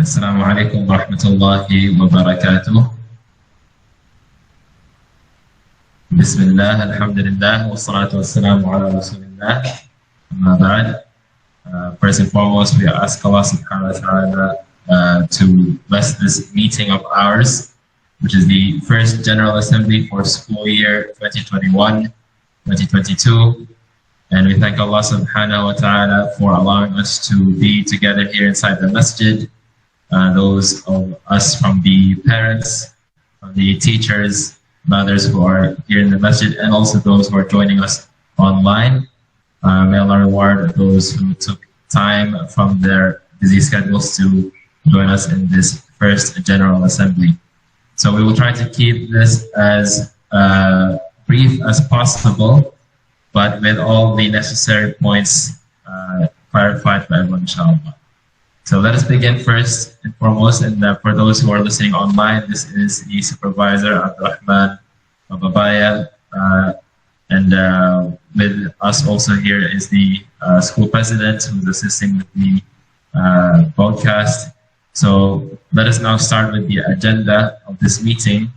السلام عليكم ورحمة الله وبركاته. بسم الله الحمد لله والصلاة والسلام على رسول الله. أما بعد, first and foremost, we ask Allah subhanahu wa ta'ala to bless this meeting of ours, which is the first General Assembly for school year 2021-2022. And we thank Allah subhanahu wa ta'ala for allowing us to be together here inside the masjid. Those of us from the parents, from the teachers, mothers who are here in the masjid, and also those who are joining us online. May Allah reward those who took time from their busy schedules to join us in this first General Assembly. So we will try to keep this as brief as possible, but with all the necessary points clarified for everyone, inshallah. So let us begin first and foremost, and for those who are listening online, this is the supervisor, Abdurrahman Babaya, and with us also here is the school president who's assisting with the broadcast. So let us now start with the agenda of this meeting.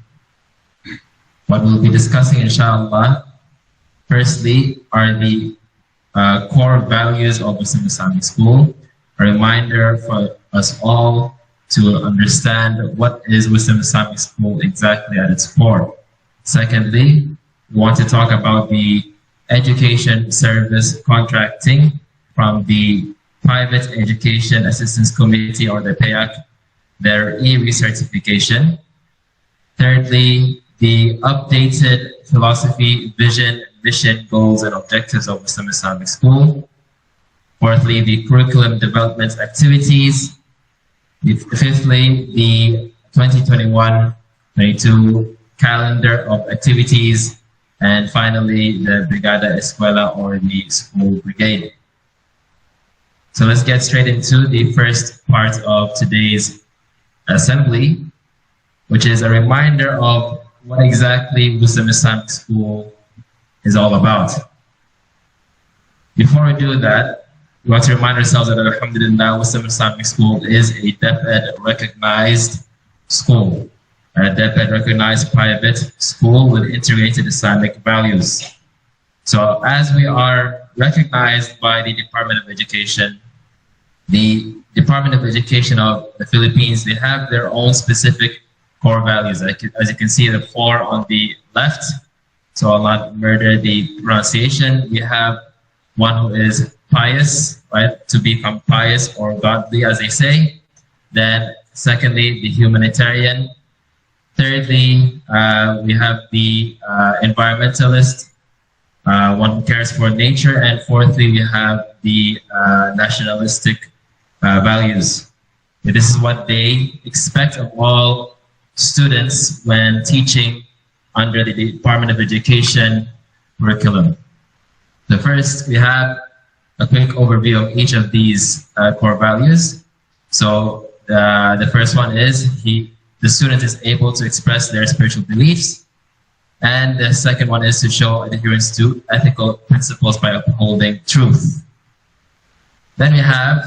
What we'll be discussing, inshallah, firstly, are the core values of Muslim Islamic School. A reminder for us all to understand what is Muslim Islamic School exactly at its core. Secondly, we want to talk about the education service contracting from the Private Education Assistance Committee, or the PAYAC, their e-recertification. Thirdly, the updated philosophy, vision, mission, goals, and objectives of Muslim Islamic School. Fourthly, the curriculum development activities. Fifthly, the 2021-22 calendar of activities. And finally, the Brigada Escuela, or the school brigade. So let's get straight into the first part of today's assembly, which is a reminder of what exactly Muslim Islamic School is all about. Before we do that, we want to remind ourselves that Alhamdulillah, Muslim Islamic School is a DepEd recognized school, a DepEd recognized private school with integrated Islamic values. So as we are recognized by the Department of Education, the Department of Education of the Philippines, they have their own specific core values. As you can see, the four on the left, so I'll not murder the pronunciation. We have one who is pious, right? To become pious or godly, as they say. Then secondly, the humanitarian. Thirdly, we have the environmentalist, one who cares for nature. And fourthly, we have the nationalistic values. This is what they expect of all students when teaching under the Department of Education curriculum. The first, we have a quick overview of each of these core values. So the first one is the student is able to express their spiritual beliefs. And the second one is to show adherence to ethical principles by upholding truth. Then we have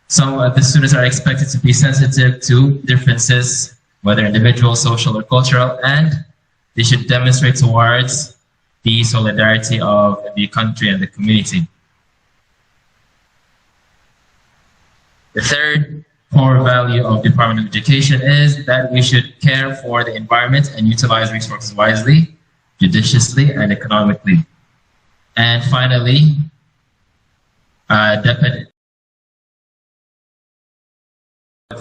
the students are expected to be sensitive to differences, whether individual, social, or cultural, and they should demonstrate towards the solidarity of the country and the community. The third core value of Department of Education is that we should care for the environment and utilize resources wisely, judiciously, and economically. And finally, DepEd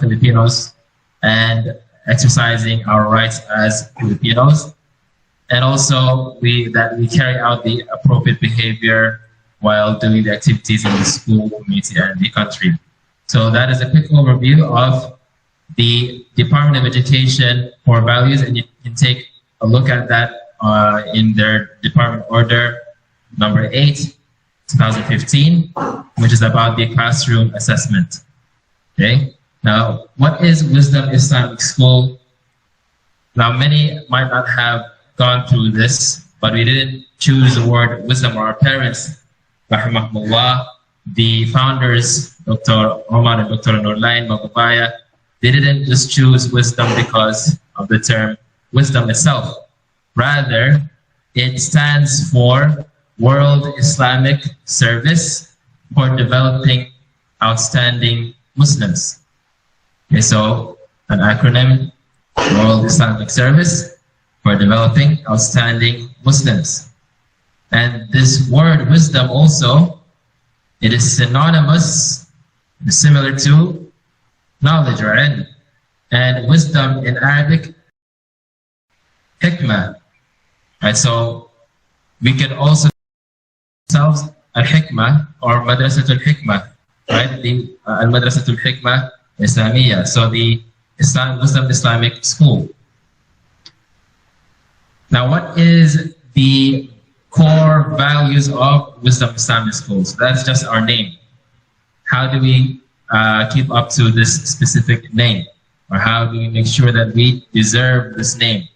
Filipinos and exercising our rights as Filipinos. And also that we carry out the appropriate behavior while doing the activities in the school, community, and the country. So that is a quick overview of the Department of Education core values, and you can take a look at that in their Department Order number 8, 2015, which is about the classroom assessment. Okay. Now, what is Wisdom Islamic School? Now, many might not have gone through this, but we didn't choose the word wisdom, or our parents, rahimahumullah, the founders Dr. Omar and Dr. Nurlain Magubaya, they didn't just choose wisdom because of the term wisdom itself. Rather, it stands for World Islamic Service for Developing Outstanding Muslims. Okay, so an acronym, World Islamic Service for Developing Outstanding Muslims. And this word wisdom also, it is synonymous, similar to knowledge or ilm. And wisdom in Arabic, hikmah. Right, so we can also ourselves al-hikmah or madrasatul hikmah, right? The al-madrasatul hikmah Islamiyah, so the Wisdom Islamic School. Now, what is the core values of Wisdom Islamic School? So that's just our name. How do we keep up to this specific name? Or how do we make sure that we deserve this name?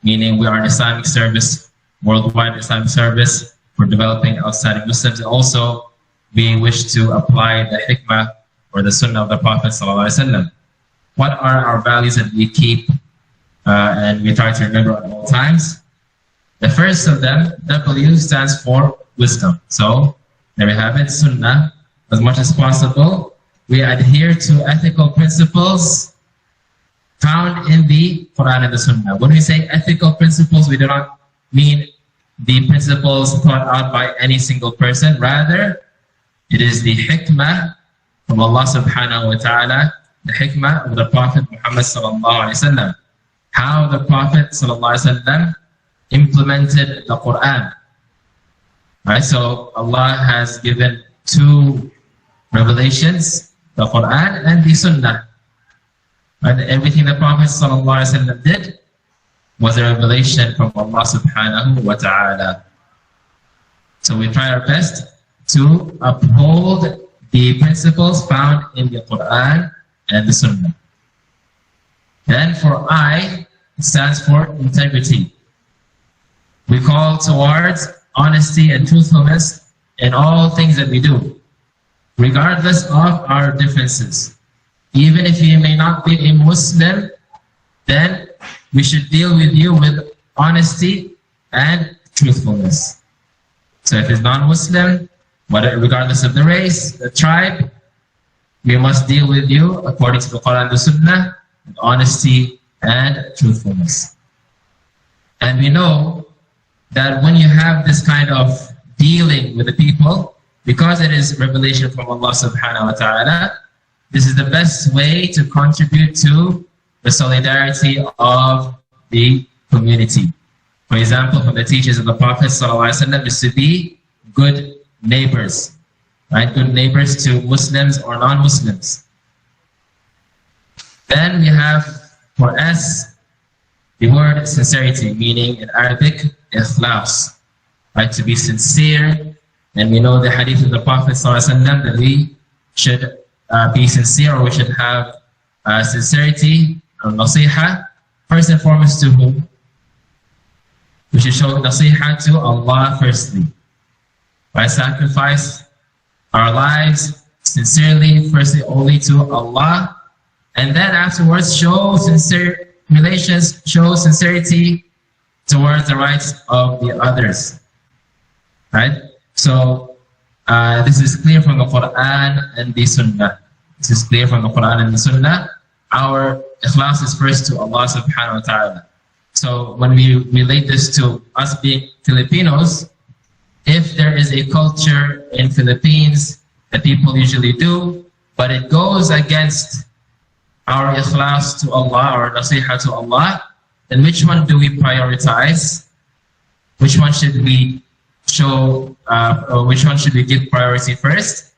Meaning we are an Islamic service, worldwide Islamic service for developing outstanding Muslims. And also, we wish to apply the hikmah or the sunnah of the Prophet ﷺ. What are our values that we keep and we try to remember at all times? The first of them, W, stands for wisdom. So there we have it, sunnah. As much as possible, we adhere to ethical principles found in the Quran and the Sunnah. When we say ethical principles, we do not mean the principles thought out by any single person. Rather, it is the hikmah from Allah subhanahu wa ta'ala, the hikmah of the Prophet Muhammad sallallahu alayhi wa sallam. How the Prophet sallallahu alayhi wa sallam implemented the Quran. Right, so Allah has given two revelations, the Quran and the Sunnah. And everything the Prophet ﷺ did was a revelation from Allah subhanahu wa ta'ala. So we try our best to uphold the principles found in the Quran and the Sunnah. Then for I, it stands for integrity. We call towards honesty and truthfulness in all things that we do, regardless of our differences. Even if you may not be a Muslim, then we should deal with you with honesty and truthfulness. So if it's non-Muslim, regardless of the race, the tribe, we must deal with you according to the Quran and the Sunnah with honesty and truthfulness. And we know that when you have this kind of dealing with the people, because it is revelation from Allah subhanahu wa ta'ala, this is the best way to contribute to the solidarity of the community. For example, from the teachings of the Prophet ﷺ is to be good neighbors, right? Good neighbors to Muslims or non-Muslims. Then we have for S, the word sincerity, meaning in Arabic, ikhlas, right? To be sincere. And we know the hadith of the Prophet ﷺ that we should be sincere, or we should have sincerity or nasiha, first and foremost to whom? We should show nasiha to Allah firstly. By sacrifice our lives sincerely, firstly only to Allah, and then afterwards show sincere relations, show sincerity towards the rights of the others. Right? So this is clear from the Quran and the Sunnah. This is clear from the Quran and the Sunnah. Our ikhlas is first to Allah subhanahu wa ta'ala. So when we relate this to us being Filipinos, if there is a culture in Philippines that people usually do, but it goes against our ikhlas to Allah or nasiha to Allah, then which one do we prioritize? Which one should we show, or which one should we give priority first?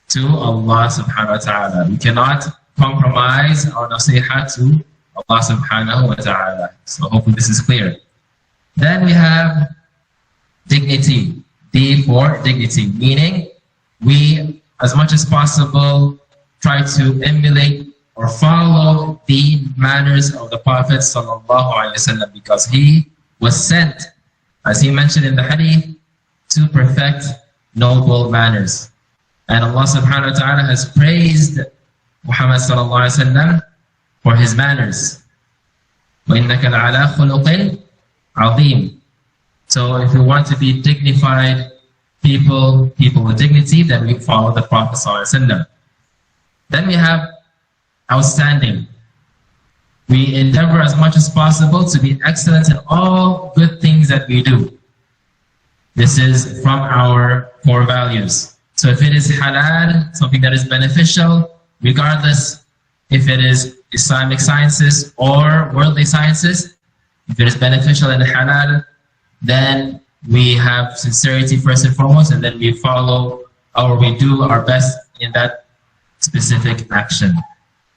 To Allah subhanahu wa ta'ala. We cannot compromise our nasiha to Allah subhanahu wa ta'ala. So hopefully this is clear. Then we have dignity. D for dignity, meaning we, as much as possible, try to emulate or follow the manners of the Prophet sallallahu alaihi wasallam, because he was sent, as he mentioned in the hadith, to perfect noble manners. And Allah subhanahu wa ta'ala has praised Muhammad sallallahu alayhi wa sallam for his manners. وَإِنَّكَ لَعَلَىٰ خُلُقٍ عَظِيمٍ. So if we want to be dignified people with dignity, then we follow the Prophet sallallahu alayhi wa sallam. Then we have outstanding. We endeavor as much as possible to be excellent in all good things that we do. This is from our core values. So if it is halal, something that is beneficial, regardless if it is Islamic sciences or worldly sciences, if it is beneficial and halal, then we have sincerity first and foremost, and then we follow or we do our best in that specific action.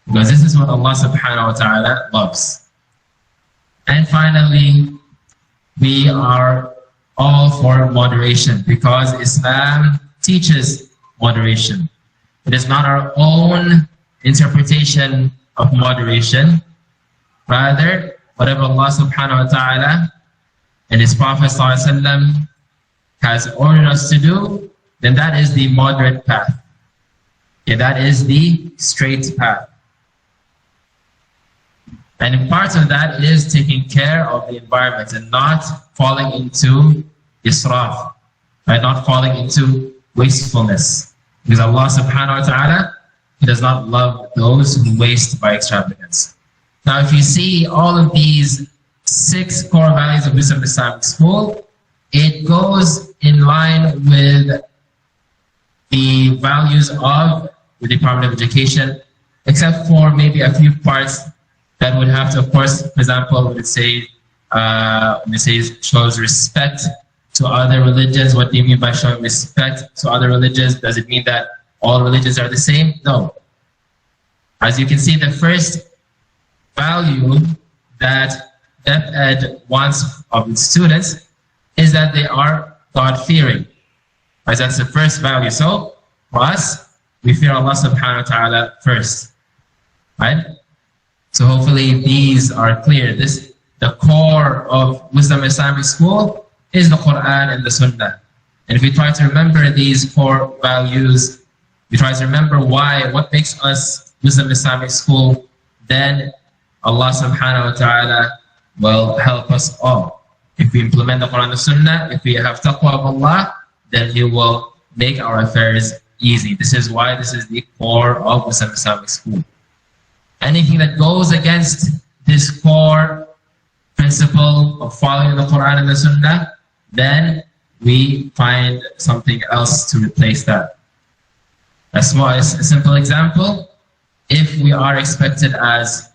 Because this is what Allah subhanahu wa ta'ala loves. And finally, we are all for moderation because Islam teaches moderation. It is not our own interpretation of moderation. Rather, whatever Allah subhanahu wa ta'ala and His Prophet sallallahu alaihi wasallam has ordered us to do, then that is the moderate path. Yeah, that is the straight path. And part of that is taking care of the environment and not falling into israf, right? Not falling into wastefulness. Because Allah subhanahu wa ta'ala, He does not love those who waste by extravagance. Now, if you see all of these 6 core values of Wisdom Islamic School, it goes in line with the values of the Department of Education, except for maybe a few parts that would have to, of course, for example, when it says shows respect to other religions. What do you mean by showing respect to other religions? Does it mean that all religions are the same? No. As you can see, the first value that DepEd wants of its students is that they are God-fearing. Right? That's the first value. So for us, we fear Allah subhanahu wa ta'ala first. Right? So hopefully these are clear. The core of Wisdom Islamic School is the Quran and the Sunnah. And if we try to remember these core values, we try to remember what makes us Wisdom Islamic School, then Allah subhanahu wa ta'ala will help us all. If we implement the Quran and the Sunnah, if we have taqwa of Allah, then He will make our affairs easy. This is why this is the core of Wisdom Islamic School. Anything that goes against this core principle of following the Quran and the Sunnah, then we find something else to replace that. A simple example, if we are expected as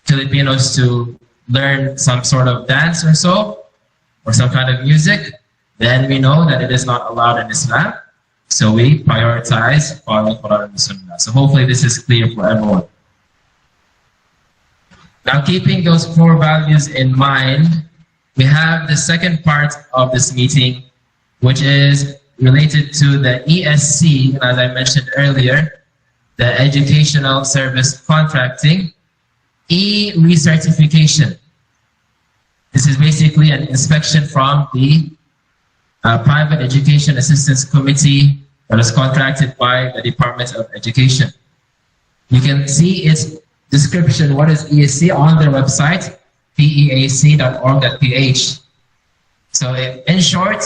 Filipinos to learn some sort of dance or so, or some kind of music, then we know that it is not allowed in Islam. So we prioritize following the Quran and the Sunnah. So hopefully this is clear for everyone. Now, keeping those core values in mind, we have the second part of this meeting, which is related to the ESC, and as I mentioned earlier, the Educational Service Contracting, e-recertification. This is basically an inspection from the Private Education Assistance Committee that is contracted by the Department of Education. You can see its description, what is ESC, on their website, peac.org.ph. So in short,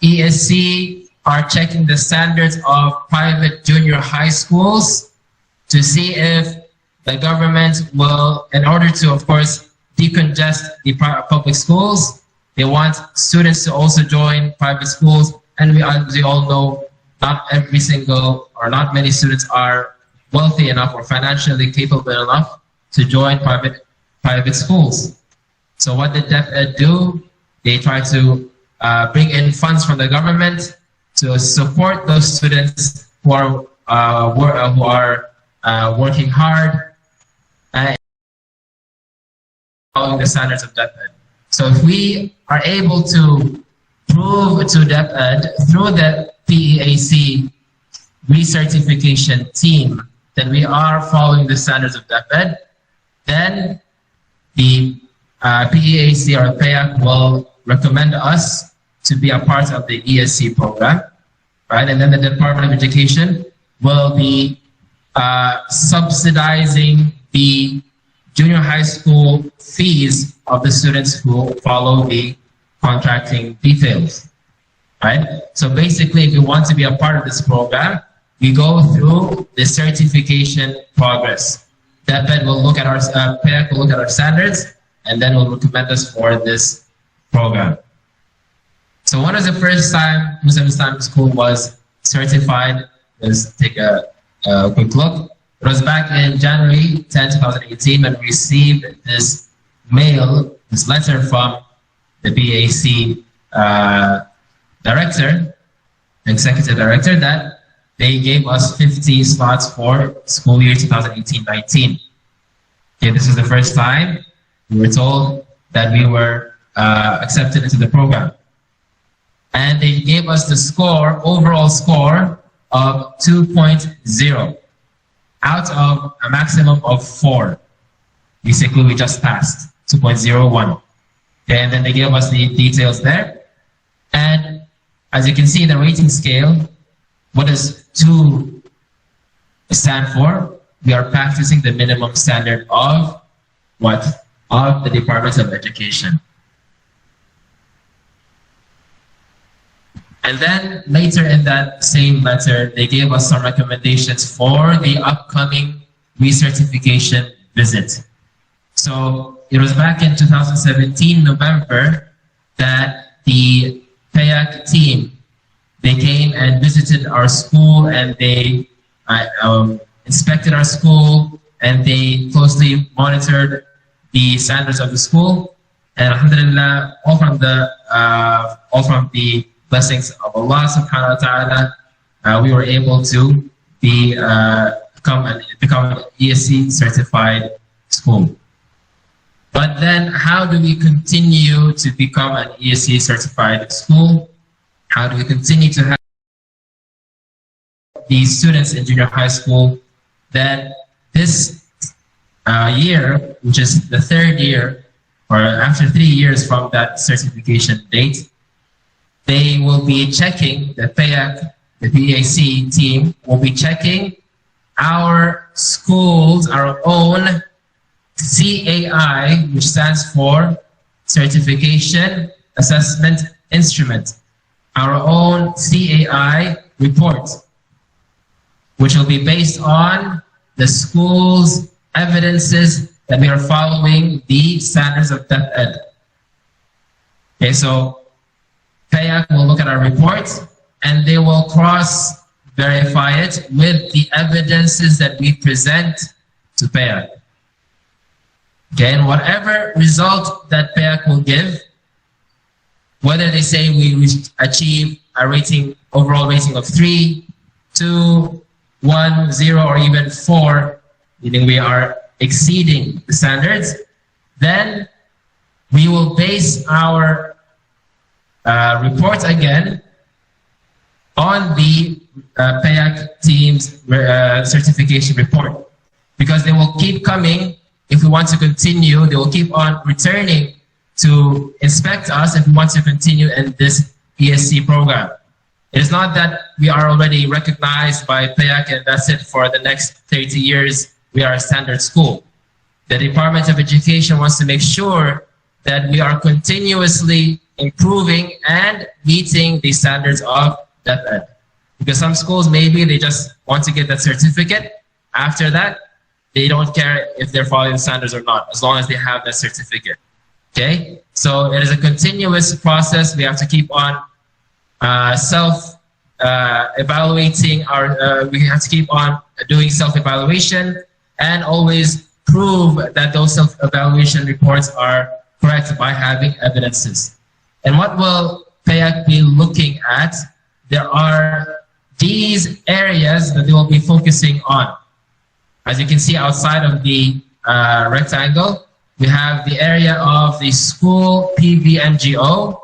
ESC are checking the standards of private junior high schools to see if the government will, in order to, of course, decongest the public schools, they want students to also join private schools. And we all know not every single, or not many students are wealthy enough or financially capable enough to join private schools. So what did DepEd do? They try to bring in funds from the government to support those students who are working hard and following the standards of DepEd. So if we are able to prove to DepEd through the PEAC recertification team that we are following the standards of DepEd, then the PEAC or PEAC will recommend us to be a part of the ESC program. right? And then the Department of Education will be subsidizing the junior high school fees of the students who follow the contracting details, right? So basically, if you want to be a part of this program, we go through the certification progress. DEPED will look at our, PEC will look at our standards, and then will recommend us for this program. So when was the first time Muslim Islamic School was certified? Let's take a quick look. It was back in January 10, 2018 when we received this mail, this letter from the BAC director, executive director, that they gave us 50 slots for school year 2018-19. Okay, this is the first time we were told that we were accepted into the program. And they gave us the score, overall score of 2.0 out of a maximum of 4. Basically, we just passed 2.01. Okay, and then they gave us the details there. And as you can see, the rating scale, what does 2 stand for? We are practicing the minimum standard of what? Of the Department of Education. And then later in that same letter, they gave us some recommendations for the upcoming recertification visit. So it was back in 2017, November, that the PEAC team, they came and visited our school, and they inspected our school, and they closely monitored the standards of the school. And alhamdulillah, all from the blessings of Allah subhanahu wa ta'ala, we were able to be become an ESC certified school. But then how do we continue to become an ESC certified school? How do we continue to have these students in junior high school that this year, which is the 3rd year, or after 3 years from that certification date, they will be checking, the PEAC, the BAC team will be checking our schools, our own CAI, which stands for Certification Assessment Instrument, our own CAI report, which will be based on the school's evidences that we are following the standards of DEPED. Okay, so PEAC will look at our report and they will cross-verify it with the evidences that we present to PEAC. Okay, and whatever result that PEAC will give, whether they say we achieve a rating, overall rating of 3, 2, 1, 0, or even 4, meaning we are exceeding the standards, then we will base our report again on the PEAC team's certification report, because they will keep coming. If we want to continue, they will keep on returning to inspect us if we want to continue in this ESC program. It is not that we are already recognized by PEAC and that's it for the next 30 years, we are a standard school. The Department of Education wants to make sure that we are continuously improving and meeting the standards of DEPED. Because some schools, maybe they just want to get that certificate. After that, they don't care if they're following the standards or not, as long as they have that certificate. Okay? So it is a continuous process. We have to keep on evaluating our, we have to keep on doing self-evaluation and always prove that those self-evaluation reports are correct by having evidences. And what will PEAC be looking at? There are these areas that they will be focusing on. As you can see outside of the rectangle, we have the area of the school PVMGO,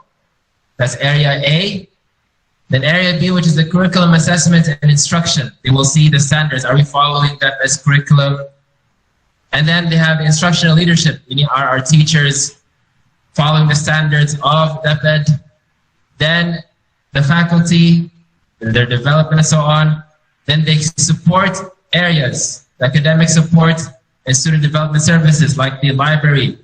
that's area A. Then area B, which is the curriculum assessment and instruction. They will see the standards. Are we following that as curriculum? And then they have the instructional leadership, meaning are our teachers following the standards of DEPED? Then the faculty, their development and so on. Then they support areas, the academic support and student development services like the library,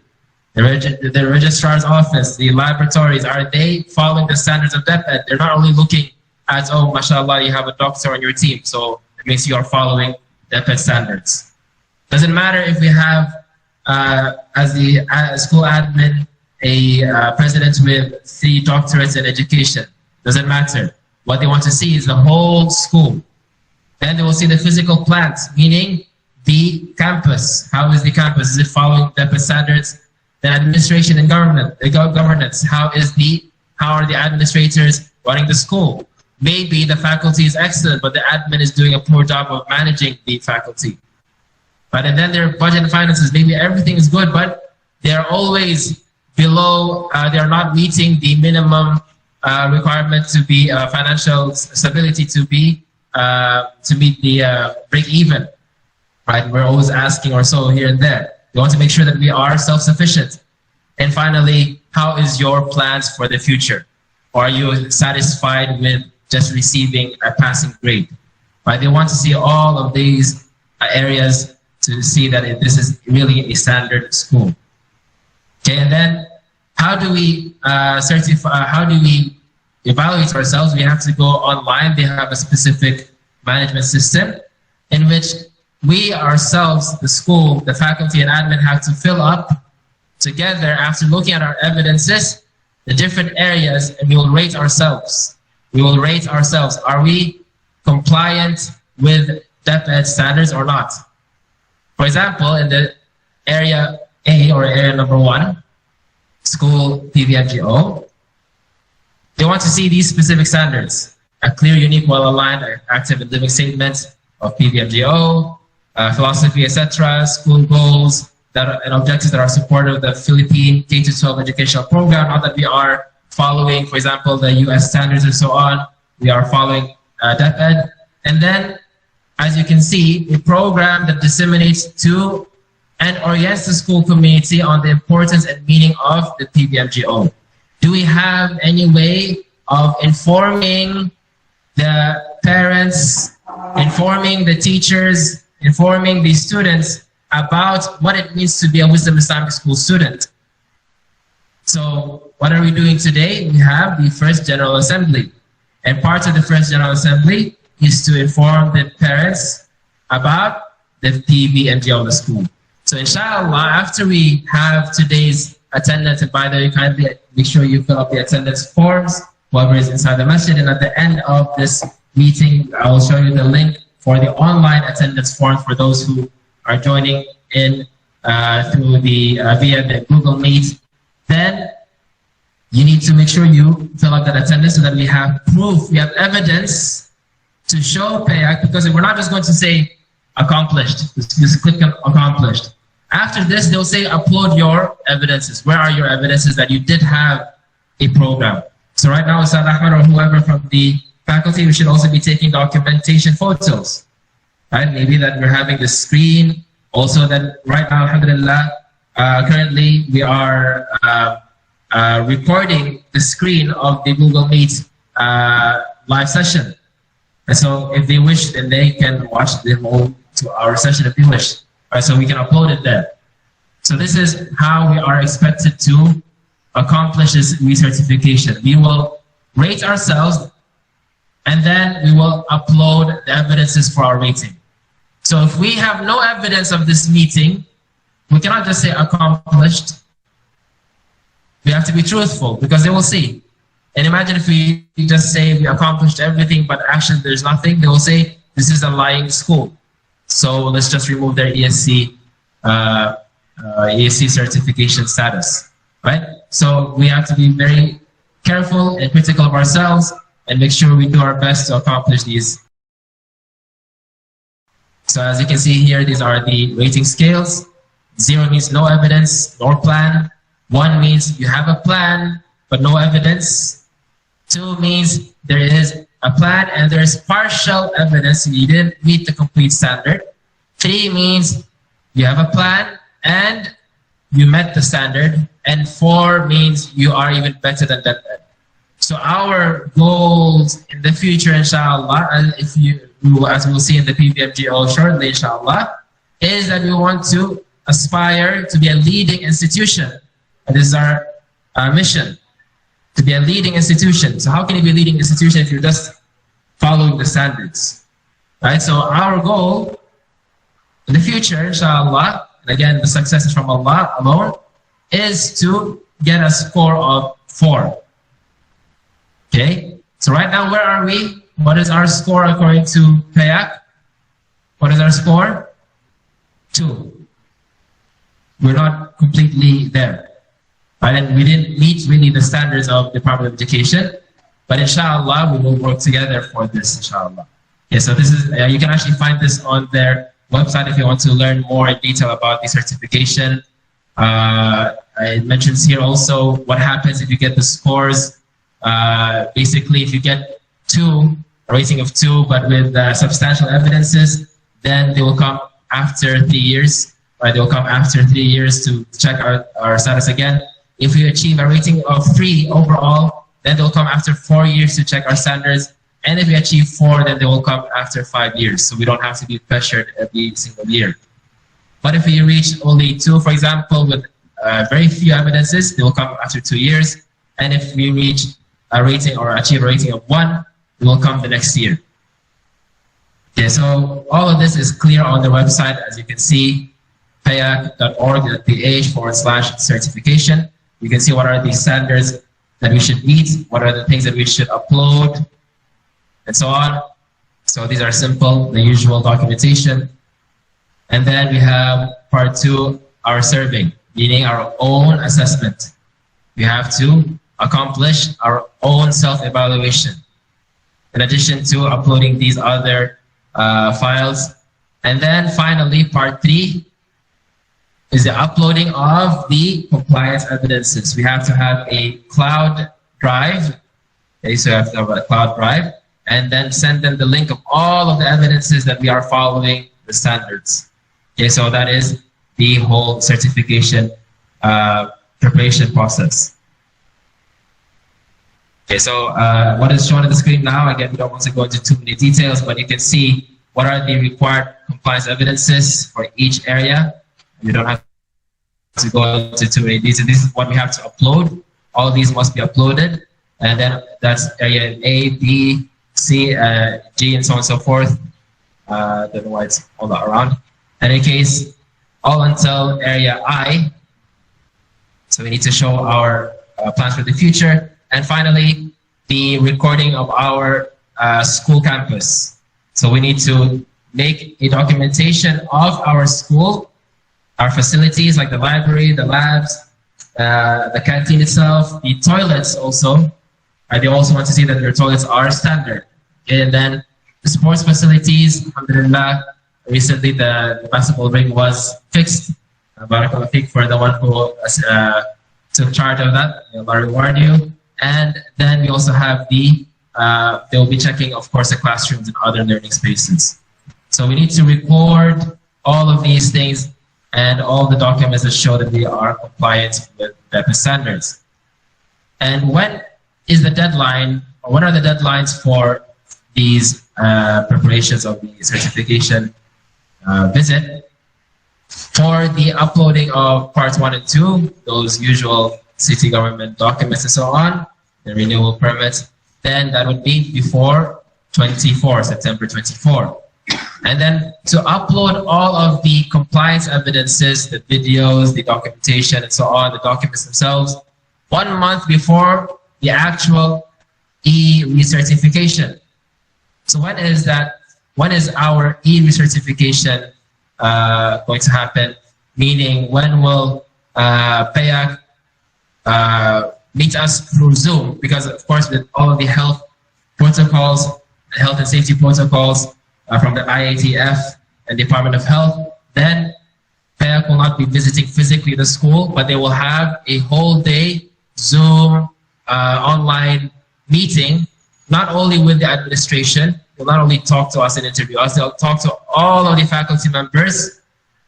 the registrar's office, the laboratories. Are they following the standards of DepEd? They're not only looking at, oh, mashallah, you have a doctor on your team, so it means you are following DepEd standards. Doesn't matter if we have, as the school admin, a president with 3 doctorates in education. Doesn't matter. What they want to see is the whole school. Then they will see the physical plant, meaning the campus. How is the campus? Is it following DepEd standards? Then administration and governance. How are the administrators running the school? Maybe the faculty is excellent, but the admin is doing a poor job of managing the faculty. Right? And then their budget and finances. Maybe everything is good, but they are always below. They are not meeting the minimum requirement to be financial stability to meet the break even. Right? We're always asking or so here and there. We want to make sure that we are self-sufficient. And finally, how is your plans for the future? Or are you satisfied with just receiving a passing grade? Right? They want to see all of these areas to see that this is really a standard school. Okay, and then how do we how do we evaluate ourselves? We have to go online. They have a specific management system in which we ourselves, the school, the faculty and admin, have to fill up together after looking at our evidences, the different areas, and we will rate ourselves. We will rate ourselves. Are we compliant with DepEd standards or not? For example, in the area A or area number 1, school PBMGO, they want to see these specific standards: a clear, unique, well-aligned, active and living statement of PBMGO, philosophy, etc., school goals and objectives that are supportive of the Philippine K-12 educational program. Not that we are following, for example, the US standards and so on. We are following DepEd. And then, as you can see, a program that disseminates to and orients the school community on the importance and meaning of the PBMGO. Do we have any way of informing the parents, informing the teachers, informing the students about what it means to be a Wisdom Islamic School student? So what are we doing today? We have the first General Assembly. And part of the first General Assembly is to inform the parents about the PBMGO of the school. So inshallah, after we have today's attendance, and by the way, kindly make sure you fill up the attendance forms, whoever is inside the masjid, and at the end of this meeting, I will show you the link for the online attendance form for those who are joining in through the via the Google Meet. Then you need to make sure you fill out that attendance so that we have proof, we have evidence to show PAYAC, because we're not just going to say accomplished, just click on accomplished. After this, they'll say upload your evidences. Where are your evidences that you did have a program? So right now, Ustad Ahmad or whoever from the faculty, we should also be taking documentation photos. Right? Maybe that we're having the screen. Also that right now, alhamdulillah, currently we are recording the screen of the Google Meet live session. And so if they wish, then they can watch the whole to our session if they wish. Right, so we can upload it there. So this is how we are expected to accomplish this recertification. We will rate ourselves, and then we will upload the evidences for our rating. So if we have no evidence of this meeting, we cannot just say accomplished. We have to be truthful, because they will see. And imagine if we just say we accomplished everything, but actually there's nothing. They will say this is a lying school. So let's just remove their ESC certification status, right? So we have to be very careful and critical of ourselves and make sure we do our best to accomplish these. So as you can see here, these are the rating scales. 0 means no evidence nor plan. 1 means you have a plan but no evidence. 2 means there is a plan and there is partial evidence you didn't meet the complete standard. 3 means you have a plan and you met the standard. And 4 means you are even better than that. So our goals in the future, inshallah, and if you, as we'll see in the PBMGO shortly, inshallah, is that we want to aspire to be a leading institution. And this is our mission, to be a leading institution. So how can you be a leading institution if you're just following the standards? Right? So our goal in the future, inshallah, and again, the success is from Allah alone, is to get a score of 4. Okay? So right now, where are we? What is our score according to PAYAC? What is our score? 2. We're not completely there. Right? And we didn't meet really the standards of the Department of Education, but inshallah, we will work together for this, inshallah. Okay, so this is, you can actually find this on their website if you want to learn more in detail about the certification. It mentions here also what happens if you get the scores. Basically, if you get 2, a rating of 2, but with substantial evidences, then they will come after 3 years. Right? They will come after 3 years to check our status again. If we achieve a rating of 3 overall, then they'll come after 4 years to check our standards. And if we achieve 4, then they will come after 5 years. So we don't have to be pressured every single year. But if we reach only 2, for example, with very few evidences, they will come after 2 years. And if we reach a rating or achieve a rating of 1, it will come the next year. Okay, so all of this is clear on the website, as you can see, payac.org.ph/certification. You can see what are the standards that we should meet, what are the things that we should upload, and so on. So these are simple, the usual documentation. And then we have part 2, our survey, meaning our own assessment. We have to accomplish our own self-evaluation, in addition to uploading these other files. And then finally, part 3 is the uploading of the compliance evidences. We have to have a cloud drive. Okay, so you have to have a cloud drive, and then send them the link of all of the evidences that we are following the standards. Okay, so that is the whole certification preparation process. Okay, so what is shown on the screen now, again, we don't want to go into too many details, but you can see what are the required compliance evidences for each area. You don't have to go into too many details. This is what we have to upload. All of these must be uploaded. And then that's area A, B, C, G, and so on and so forth. Don't know why it's all around. In any case, all until area I. So we need to show our plans for the future. And finally, the recording of our school campus. So we need to make a documentation of our school, our facilities like the library, the labs, the canteen itself, the toilets also. They also want to see that their toilets are standard. And then the sports facilities, alhamdulillah, recently the basketball ring was fixed. Barakallah fiqh for the one who took charge of that. Allah reward you. And then we also have the, they will be checking, of course, the classrooms and other learning spaces. So we need to record all of these things and all the documents that show that we are compliant with the standards. And when is the deadline, or what are the deadlines for these preparations of the certification visit? For the uploading of parts 1 and 2, those usual city government documents and so on, the renewal permits, then that would be before September 24. And then to upload all of the compliance evidences, the videos, the documentation, and so on, the documents themselves, 1 month before the actual e-recertification. So when is that? When is our e-recertification going to happen? Meaning, when will PAYAC meet us through Zoom? Because of course, with all of the health protocols, health and safety protocols from the IATF and Department of Health, then PAYAC will not be visiting physically the school, but they will have a whole day Zoom online meeting, not only with the administration, they'll not only talk to us and interview us, they'll talk to all of the faculty members,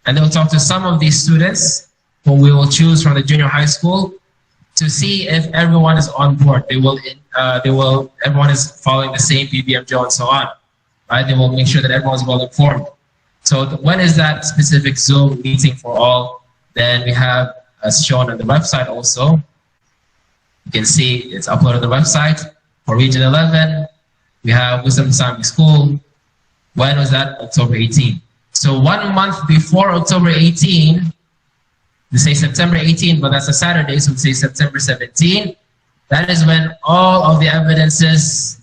and they'll talk to some of these students who we will choose from the junior high school to see if everyone is on board. They will everyone is following the same PBMGO and so on. Right? They will make sure that everyone is well informed. So when is that specific Zoom meeting for all? Then we have, as shown on the website also, you can see it's uploaded on the website. For Region 11, we have Wisdom Islamic School. When was that? October 18. So 1 month before October 18, we say September 18, but that's a Saturday, so we say September 17. That is when all of the evidences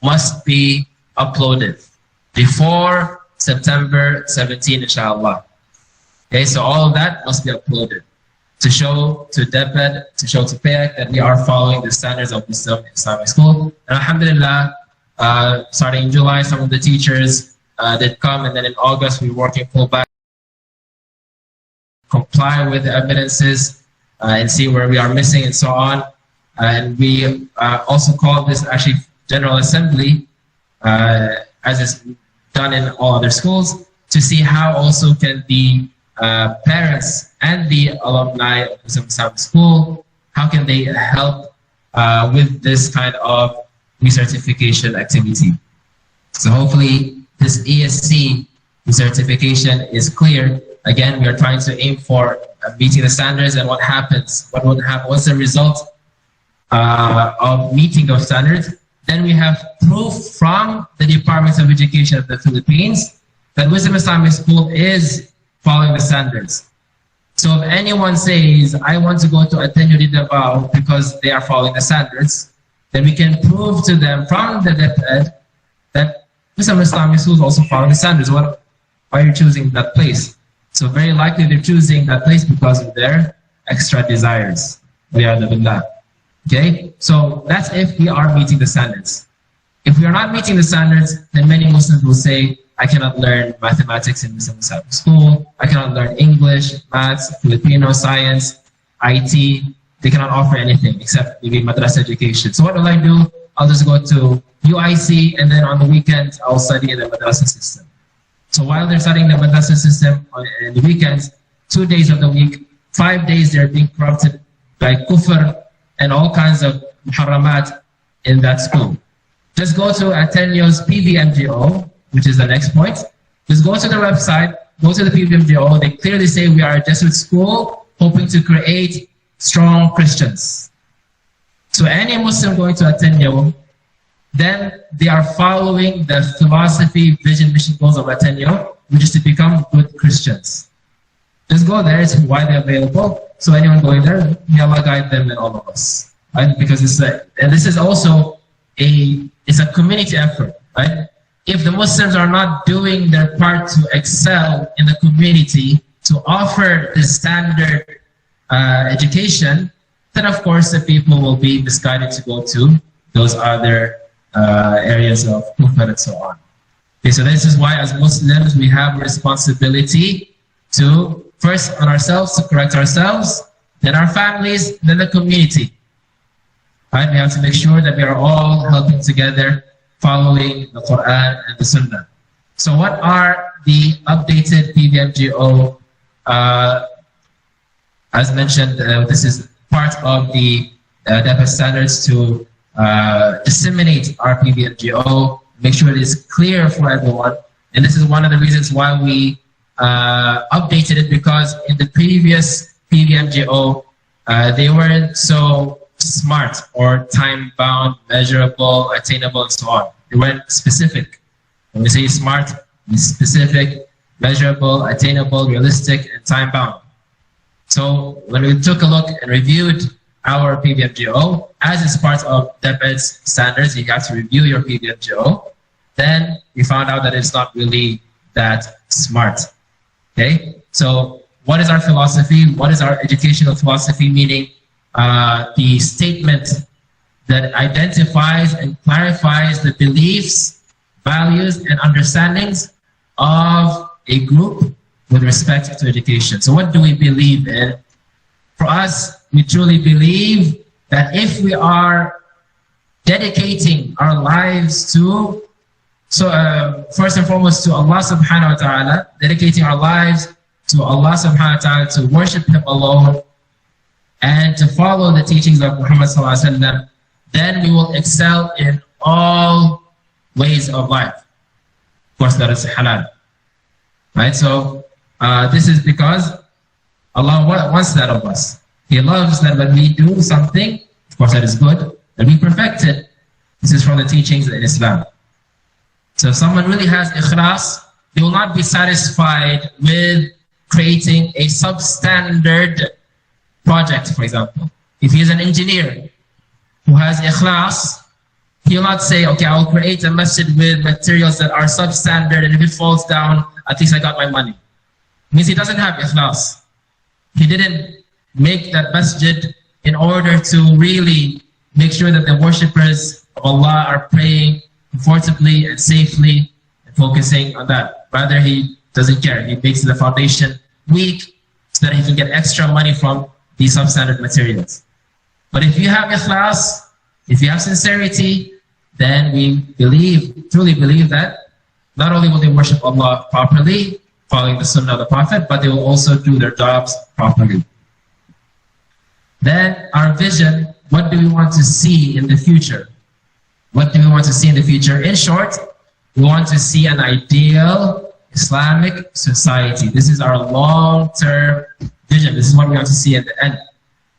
must be uploaded before September 17, inshallah. Okay, so all of that must be uploaded to show to DEPED, to show to PAYEC that we are following the standards of Wisdom Islamic School. And alhamdulillah, starting in July, some of the teachers did come, and then in August we were working full back, comply with the evidences and see where we are missing and so on. And we also called this actually General Assembly, as is done in all other schools, to see how also can the parents and the alumni of Wisdom Islamic School, how can they help with this kind of recertification activity. So hopefully this ESC recertification is clear. Again, we are trying to aim for meeting the standards, and what happens, what would happen, what's the result of meeting those standards. Then we have proof from the Department of Education of the Philippines that Wisdom Islamic School is following the standards. So if anyone says, I want to go to Ateneo de Davao because they are following the standards, then we can prove to them from the DepEd that Wisdom Islamic School is also following the standards. Why are you choosing that place? So very likely they're choosing that place because of their extra desires. Okay, so that's if we are meeting the standards. If we are not meeting the standards, then many Muslims will say, I cannot learn mathematics in Wisdom Islamic School, I cannot learn English, maths, Filipino, science, IT. They cannot offer anything except maybe madrasa education. So what will I do? I'll just go to UIC, and then on the weekends, I'll study in the madrasa system. So while they're studying the madrasa system on the weekends, 2 days of the week, 5 days they're being corrupted by kufr and all kinds of muharramat in that school. Just go to Ateneo's PBMGO, which is the next point. Just go to the website, go to the PBMGO. They clearly say we are a Jesuit school hoping to create strong Christians. So any Muslim going to Ateneo, then they are following the philosophy, vision, mission, goals of Ateneo, which is to become good Christians. Just go there, it's widely available. So anyone going there, may Allah guide them and all of us. Right? Because it's and this is also it's a community effort, right? If the Muslims are not doing their part to excel in the community, to offer the standard education, then of course the people will be misguided to go to those other areas of kufr and so on. Okay, so this is why as Muslims we have a responsibility to first on ourselves to correct ourselves, then our families, then the community. Right? We have to make sure that we are all helping together, following the Quran and the Sunnah. So what are the updated PBMGO? As mentioned, this is part of the DEPA standards to disseminate our PBMGO, make sure it is clear for everyone. And this is one of the reasons why we updated it, because in the previous PBMGO, they weren't so smart or time-bound, measurable, attainable, and so on. They weren't specific. When we say smart, it's specific, measurable, attainable, realistic, and time-bound. So when we took a look and reviewed our PBMGO, as is part of DEPED's standards, you have to review your PBMGO, then we found out that it's not really that smart. Okay, so what is our philosophy? What is our educational philosophy? Meaning the statement that identifies and clarifies the beliefs, values, and understandings of a group with respect to education. So what do we believe in? For us, we truly believe that if we are dedicating our lives to, first and foremost to Allah subhanahu wa ta'ala, dedicating our lives to Allah subhanahu wa ta'ala to worship Him alone and to follow the teachings of Muhammad sallallahu alaihi wasallam, then we will excel in all ways of life. Of course, that is halal. Right? So this is because Allah wants that of us. He loves that when we do something, of course that is good, that we perfect it. This is from the teachings in Islam. So if someone really has ikhlas, they will not be satisfied with creating a substandard project, for example. If he is an engineer who has ikhlas, he will not say, okay, I will create a masjid with materials that are substandard, and if it falls down, at least I got my money. It means he doesn't have ikhlas. He didn't make that masjid in order to really make sure that the worshippers of Allah are praying comfortably and safely and focusing on that. Rather, he doesn't care. He makes the foundation weak so that he can get extra money from these substandard materials. But if you have ikhlas, if you have sincerity, then we truly believe that not only will they worship Allah properly, following the sunnah of the Prophet, but they will also do their jobs properly. Then our vision, what do we want to see in the future? What do we want to see in the future? In short, we want to see an ideal Islamic society. This is our long-term vision. This is what we want to see at the end.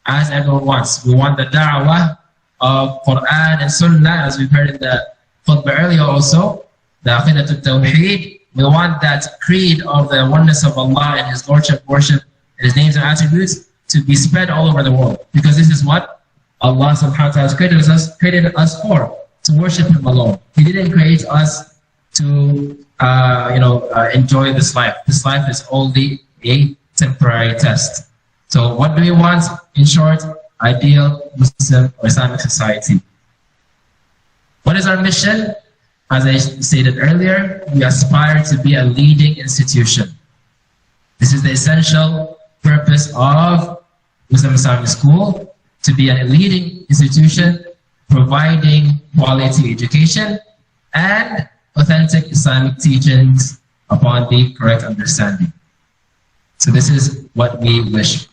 As everyone wants. We want the da'wah of Quran and Sunnah, as we've heard in the khutbah earlier also, the Aqidatul Tawheed. We want that creed of the oneness of Allah and His Lordship, worship, and His names and attributes to be spread all over the world. Because this is what Allah subhanahu wa ta'ala has created us for, to worship Him alone. He didn't create us to enjoy this life. This life is only a temporary test. So what do we want? In short, ideal Muslim or Islamic society. What is our mission? As I stated earlier, we aspire to be a leading institution. This is the essential purpose of Muslim Islamic School, to be a leading institution providing quality education and authentic Islamic teachings upon the correct understanding. So this is what we wish.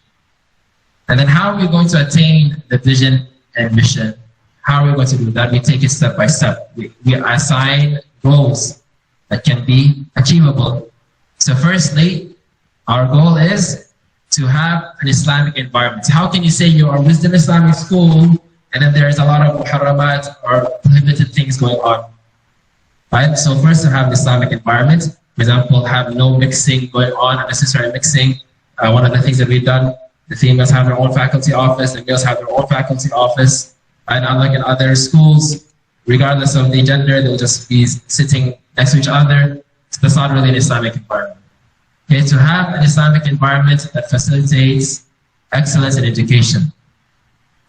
And then how are we going to attain the vision and mission? How are we going to do that? We take it step by step. We assign goals that can be achievable. So firstly, our goal is to have an Islamic environment. How can you say you are Wisdom Islamic School and then there is a lot of muharramat or prohibited things going on? Right? So first, to have an Islamic environment. For example, have no mixing going on, unnecessary mixing. One of the things that we've done, the females have their own faculty office, the males have their own faculty office. And unlike in other schools, regardless of the gender, they'll just be sitting next to each other. So that's not really an Islamic environment. Okay, to have an Islamic environment that facilitates excellence in education.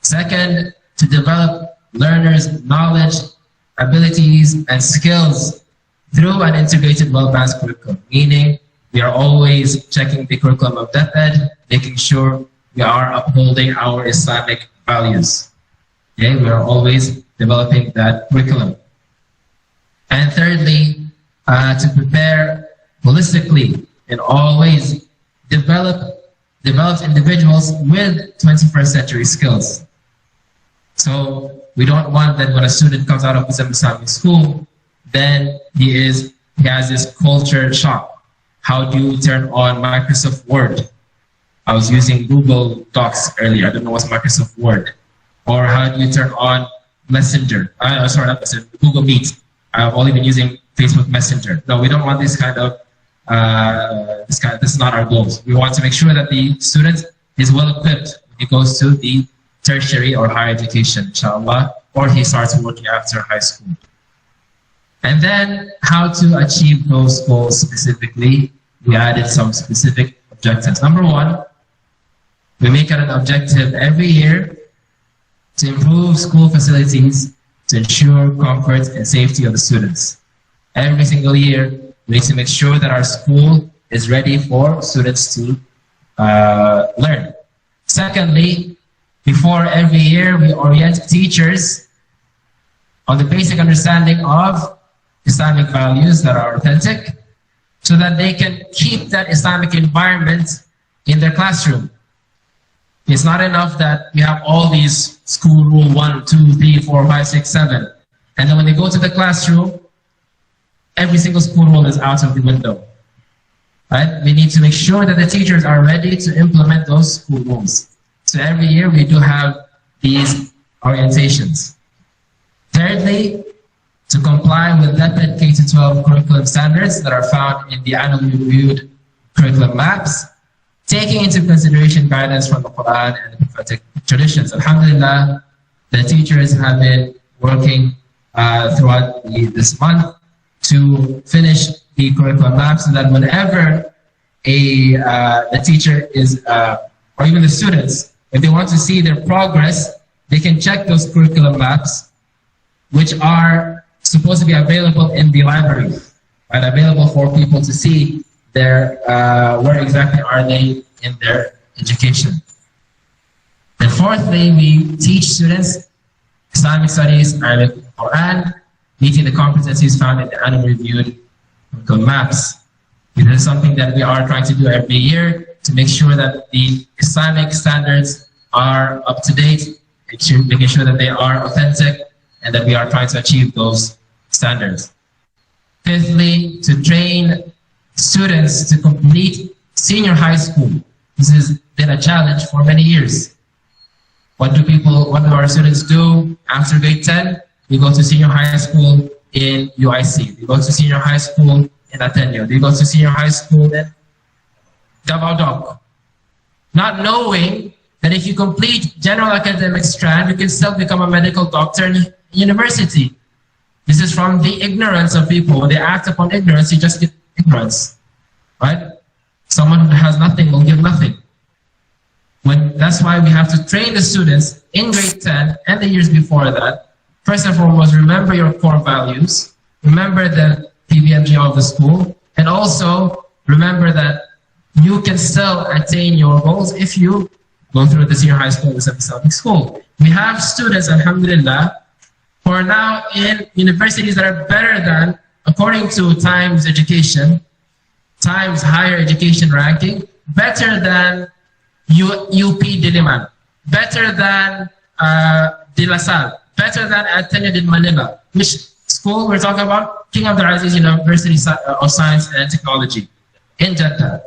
Second, to develop learners' knowledge, abilities, and skills through an integrated, well-balanced curriculum, meaning we are always checking the curriculum of DepEd, making sure we are upholding our Islamic values. Okay, we are always developing that curriculum. And thirdly, to prepare holistically in all ways, develop individuals with 21st century skills. So we don't want that when a student comes out of Islamic school, then he has this culture shock. How do you turn on Microsoft Word? I was using Google Docs earlier. I don't know what's Microsoft Word. Or how do you turn on Messenger? Sorry, not Messenger, Google Meet. I've only been using Facebook Messenger. No, we don't want this kind of, this is not our goals. We want to make sure that the student is well equipped when he goes to the tertiary or higher education, inshallah, or he starts working after high school. And then how to achieve those goals specifically, we added some specific objectives. Number one, we make it an objective every year to improve school facilities to ensure comfort and safety of the students. Every single year, we need to make sure that our school is ready for students to learn. Secondly, before every year, we orient teachers on the basic understanding of Islamic values that are authentic so that they can keep that Islamic environment in their classroom. It's not enough that we have all these school rule 1, 2, 3, 4, 5, 6, 7. And then when they go to the classroom, every single school rule is out of the window. Right? We need to make sure that the teachers are ready to implement those school rules. So every year we do have these orientations. Thirdly, to comply with DEPED K-12 curriculum standards that are found in the annually reviewed curriculum maps, taking into consideration guidance from the Quran and the prophetic traditions. Alhamdulillah, the teachers have been working throughout this month to finish the curriculum maps so that whenever the teacher is, or even the students, if they want to see their progress, they can check those curriculum maps, which are supposed to be available in the library, and available for people to see their where exactly are they in their education. And fourthly, we teach students Islamic studies, Arabic, Quran, meeting the competencies found in the annual reviewed curriculum maps. This is something that we are trying to do every year to make sure that the Islamic standards are up to date, making sure that they are authentic, and that we are trying to achieve those standards. Fifthly, to train students to complete senior high school. This has been a challenge for many years. What do our students do after grade 10? They go to senior high school in UIC. They go to senior high school in Ateneo. They go to senior high school in Davao. Not knowing that if you complete general academic strand, you can still become a medical doctor in university. This is from the ignorance of people. When they act upon ignorance, you just get ignorance, right? Someone who has nothing will give nothing. That's why we have to train the students in grade 10 and the years before that. First and foremost, remember your core values. Remember the PBMG of the school. And also, remember that you can still attain your goals if you go through the senior high school with Islamic school. We have students, alhamdulillah, who are now in universities that are better than, according to Times Education, Times Higher Education ranking, better than UP Diliman, better than De La Salle, better than Ateneo de Manila. Which school we're talking about? King Abdulaziz University of Science and Technology in Jeddah.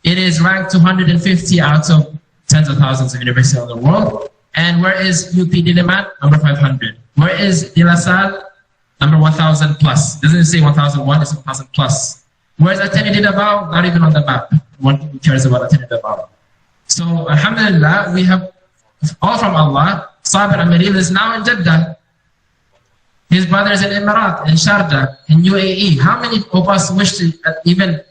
It is ranked 250 out of tens of thousands of universities in the world. And where is UP Diliman? Number 500. Where is De La Salle? Number 1,000 plus. Doesn't say 1,001, it's 1,000 plus. Where's Ateneo de Davao? Not even on the map. One cares about Ateneo de Davao. So, alhamdulillah, we have all from Allah. Sabir Amiril is now in Jeddah. His brother is in Emirat, in Sharjah, in UAE. How many of us wish to even,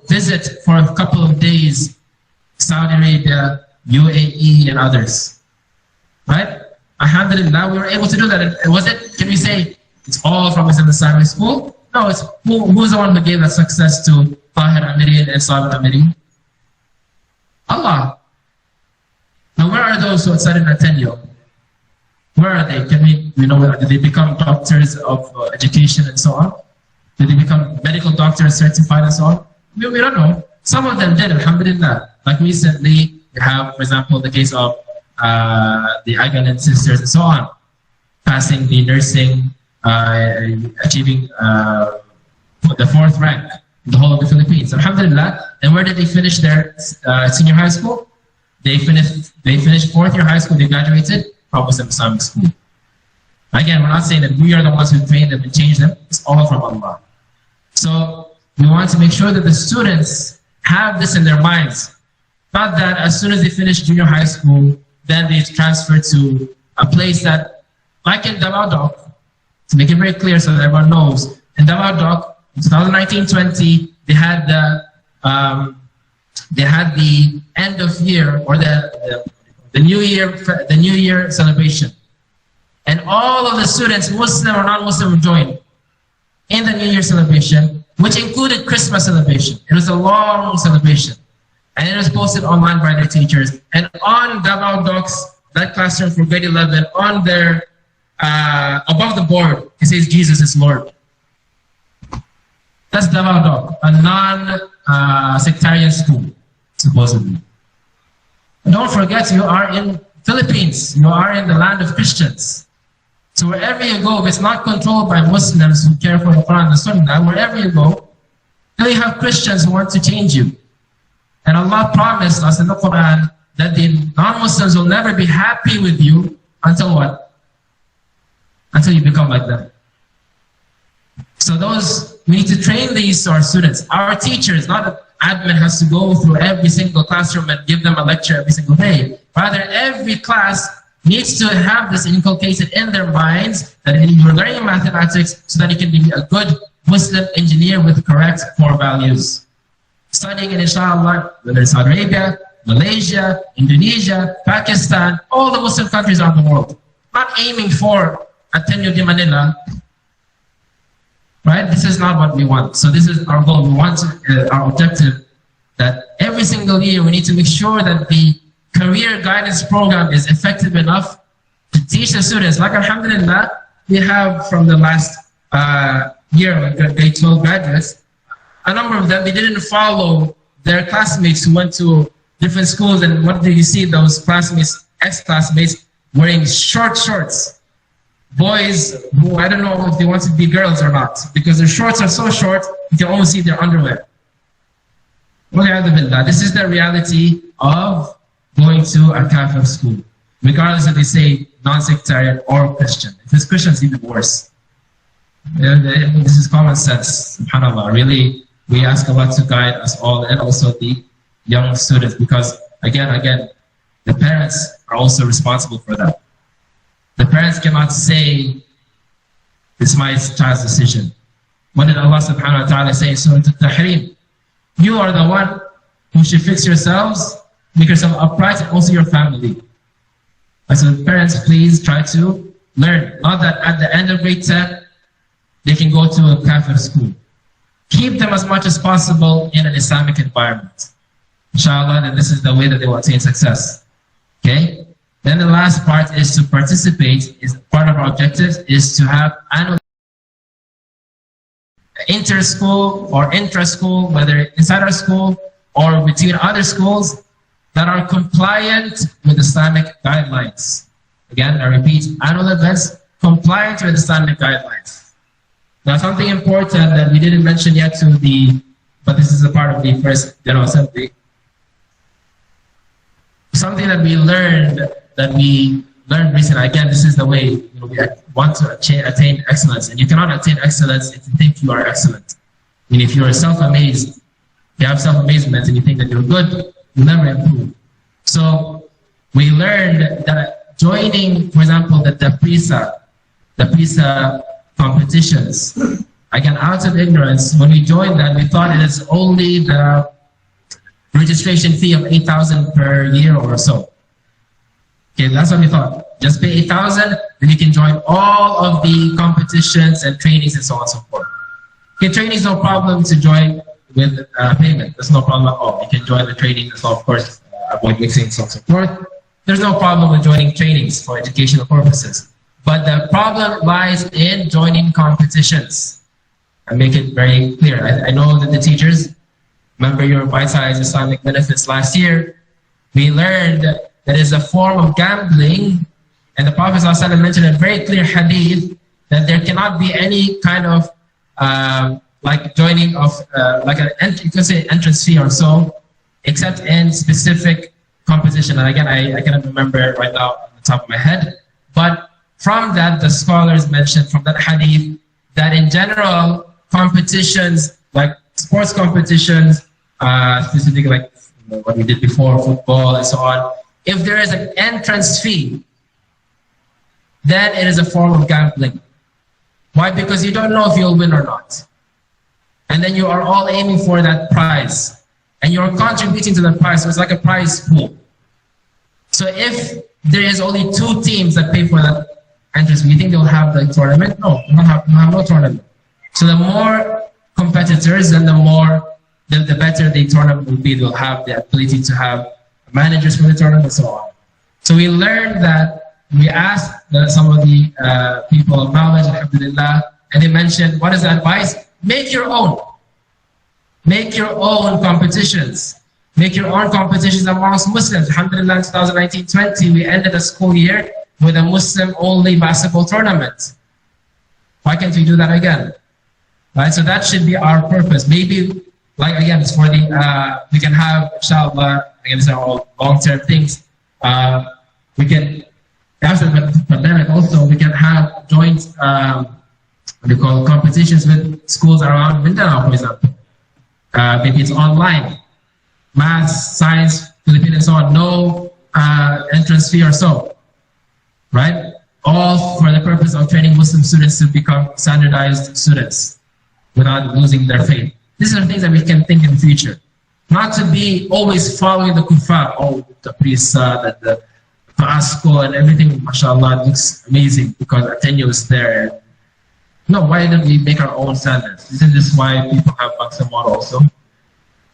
visit for a couple of days Saudi Arabia, UAE, and others? Right? Alhamdulillah, we were able to do that. Can we say it's all from within the Islamic school? No, it's who's the one who gave that success to Tahir Amirin and Sabir Amirin? Allah. Now, where are those who studied in Ateneo? Where are they? Did they become doctors of education and so on? Did they become medical doctors certified and so on? We don't know. Some of them did, alhamdulillah. Like recently, we have, for example, the case of the Agalan sisters and so on, passing the nursing, achieving the 4th rank in the whole of the Philippines. Alhamdulillah. And where did they finish their senior high school? They finished 4th year high school, they graduated from Muslim Islamic school. Again, we're not saying that we are the ones who trained them and changed them. It's all from Allah. So we want to make sure that the students have this in their minds. Not that as soon as they finish junior high school, then they transfer to a place that, like in Davao, to make it very clear so that everyone knows, in Davao, in 2019-20, they had the end of year or the new year celebration, and all of the students, Muslim or non-Muslim, joined in the New Year celebration, which included Christmas celebration. It was a long celebration, and it was posted online by their teachers. And on Davao Docs, that classroom for grade 11, on their above the board, it says Jesus is Lord. That's Davao Doc, a non-sectarian school, supposedly. Don't forget, you are in Philippines. You are in the land of Christians. So wherever you go, if it's not controlled by Muslims who care for the Quran and the Sunnah, wherever you go, then you have Christians who want to change you. And Allah promised us in the Quran that the non-Muslims will never be happy with you until what? Until you become like them. So we need to train these our students. Our teachers, not that admin has to go through every single classroom and give them a lecture every single day. Rather, every class needs to have this inculcated in their minds that you're learning mathematics so that you can be a good Muslim engineer with correct core values. Studying in, inshallah, whether it's Saudi Arabia, Malaysia, Indonesia, Pakistan, all the Muslim countries around the world. Not aiming for Ateneo de Manila. Right? This is not what we want. So this is our goal. We want our objective that every single year we need to make sure that the career guidance program is effective enough to teach the students. Like alhamdulillah, we have from the last year, like grade 12 graduates, a number of them, they didn't follow their classmates who went to different schools. And what did you see? Those classmates, ex-classmates, wearing short shorts. Boys who, I don't know if they want to be girls or not, because their shorts are so short, you can only see their underwear. This is the reality of going to a Kafir school, regardless if they say non-sectarian or Christian. If it's Christian, it's even worse. This is common sense, subhanAllah. Really, we ask Allah to guide us all, and also the young students, because again, the parents are also responsible for that. The parents cannot say, this is my child's decision. What did Allah subhanahu wa ta'ala say in Surah Al-Tahrim? You are the one who should fix yourselves, make yourself upright, and also your family. And so parents, please try to learn. Not that at the end of grade 10, they can go to a Kafir school. Keep them as much as possible in an Islamic environment. Inshallah, then this is the way that they will attain success. Okay? Then the last part is to participate, is part of our objectives, is to have annual inter-school or intra-school, whether inside our school or between other schools, that are compliant with Islamic guidelines. Again, I repeat, annual events compliant with Islamic guidelines. Now, something important that we didn't mention yet but this is a part of the first General Assembly. Something that we learned recently, again, this is the way we want to attain excellence. And you cannot attain excellence if you think you are excellent. I mean, if you are self-amazed, you have self-amazement and you think that you're good, you'll never improve. So we learned that joining, for example, the PISA competitions, again, out of ignorance, when we joined that, we thought it is only the registration fee of 8,000 per year or so. Okay, that's what we thought. Just pay 8,000, then you can join all of the competitions and trainings and so on and so forth. Okay, training is no problem to join with payment. That's no problem at all. You can join the training as well, of course, avoid mixing and so on and so forth. There's no problem with joining trainings for educational purposes. But the problem lies in joining competitions. I make it very clear. I know that the teachers, remember your bite-sized Islamic benefits last year, we learned that it is a form of gambling, and the Prophet ﷺ mentioned a very clear hadith that there cannot be any kind of like joining of like you can say entrance fee or so, except in specific competition. And again, I cannot remember it right now on the top of my head, but from that, the scholars mentioned from that hadith that in general, competitions like sports competitions, specifically like what we did before, football and so on, if there is an entrance fee, then it is a form of gambling. Why? Because you don't know if you'll win or not. And then you are all aiming for that prize. And you're contributing to the prize, so it's like a prize pool. So if there is only 2 teams that pay for that entrance fee, you think they'll have the tournament? No, they'll have no tournament. So the more competitors, and the better the tournament will be. They'll have the ability to have managers for the tournament and so on. So we learned that, we asked some of the people of knowledge, alhamdulillah, and they mentioned, what is the advice? Make your own. Make your own competitions. Make your own competitions amongst Muslims. Alhamdulillah, in 2019-20, we ended the school year with a Muslim-only basketball tournament. Why can't we do that again? Right, so that should be our purpose. Maybe, like again, it's for the, we can have, inshallah, again, these are all long-term things. We can, after the pandemic also, we can have joint, what do you call, competitions with schools around Mindanao, for example. Maybe it's online. Math, science, Philippine, and so on, no entrance fee or so, right? All for the purpose of training Muslim students to become standardized students without losing their faith. These are things that we can think in the future. Not to be always following the kuffar, the prisa, and the Pasco and everything, mashallah, looks amazing because a tenuous there. No, why don't we make our own standards? Isn't this why people have Maximum also?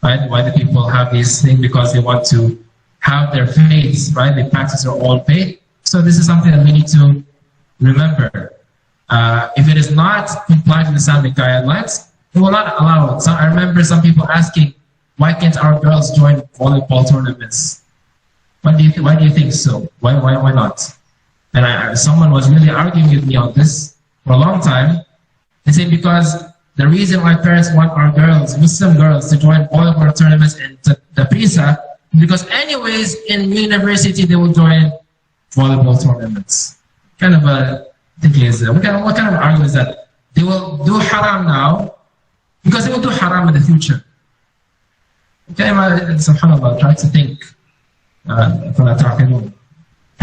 Right? Why do people have these things? Because they want to have their faiths, right? They practice their own faith. So this is something that we need to remember. If it is not compliant with Islamic guidelines, we will not allow it. So I remember some people asking, why can't our girls join volleyball tournaments? Why do you think so? Why not? And someone was really arguing with me on this for a long time. They say because the reason why parents want our girls, Muslim girls, to join volleyball tournaments and the PISA, because anyways in university they will join volleyball tournaments. Kind of a thinking is that. What kind of argument is that? They will do haram now because they will do haram in the future. Okay, subhanAllah, try to think. Try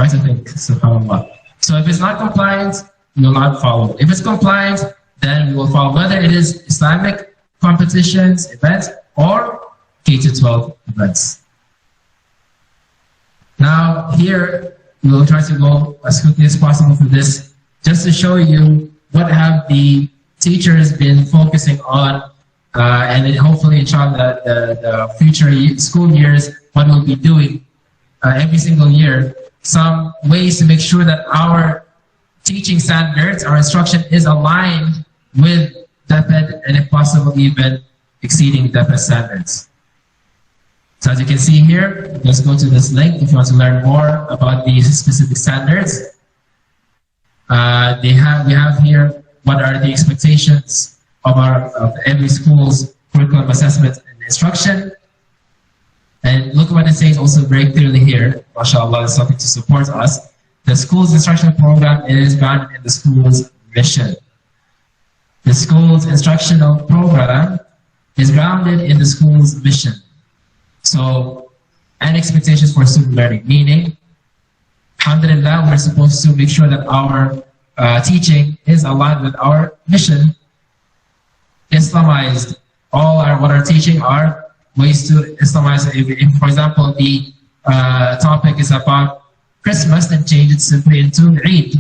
to think, subhanAllah. So if it's not compliant, we will not follow. If it's compliant, then we will follow, whether it is Islamic competitions, events, or K-12 events. Now, here, we will try to go as quickly as possible for this, just to show you what have the teachers been focusing on, and then hopefully, inshallah, the future school years, what we'll be doing every single year, some ways to make sure that our teaching standards, our instruction is aligned with DEPED, and if possible, even exceeding DEPED standards. So as you can see here, let's go to this link if you want to learn more about these specific standards. We have here what are the expectations of every school's curriculum assessment and instruction. And look what it says also very clearly here. MashaAllah, is something to support us. The school's instructional program is grounded in the school's mission. The school's instructional program is grounded in the school's mission. So, and expectations for student learning, meaning, alhamdulillah, we're supposed to make sure that our teaching is aligned with our mission. Islamized, what our teaching are ways to Islamize. If, for example, the topic is about Christmas, then change it simply into Eid.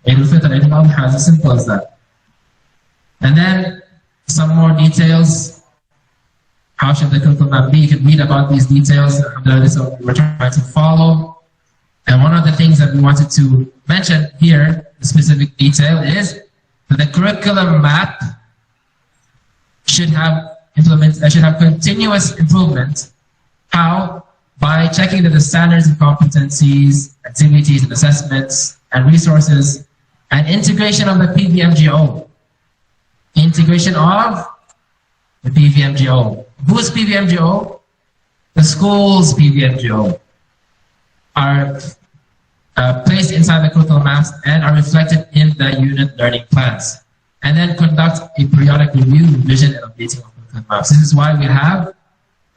Eid al-Fitr, Eid al-Adha, as simple as that. And then some more details. How should the curriculum be? You can read about these details. This is what we're trying to follow. And one of the things that we wanted to mention here, the specific detail, is that the curriculum map should have continuous improvement. How? By checking that the standards and competencies, activities and assessments and resources, and integration of the PVMGO. Integration of the PVMGO. Whose PVMGO? The school's PVMGO are placed inside the curriculum maps and are reflected in the unit learning plans. And then conduct a periodic review, revision, and updating of curriculum maps. This is why we have,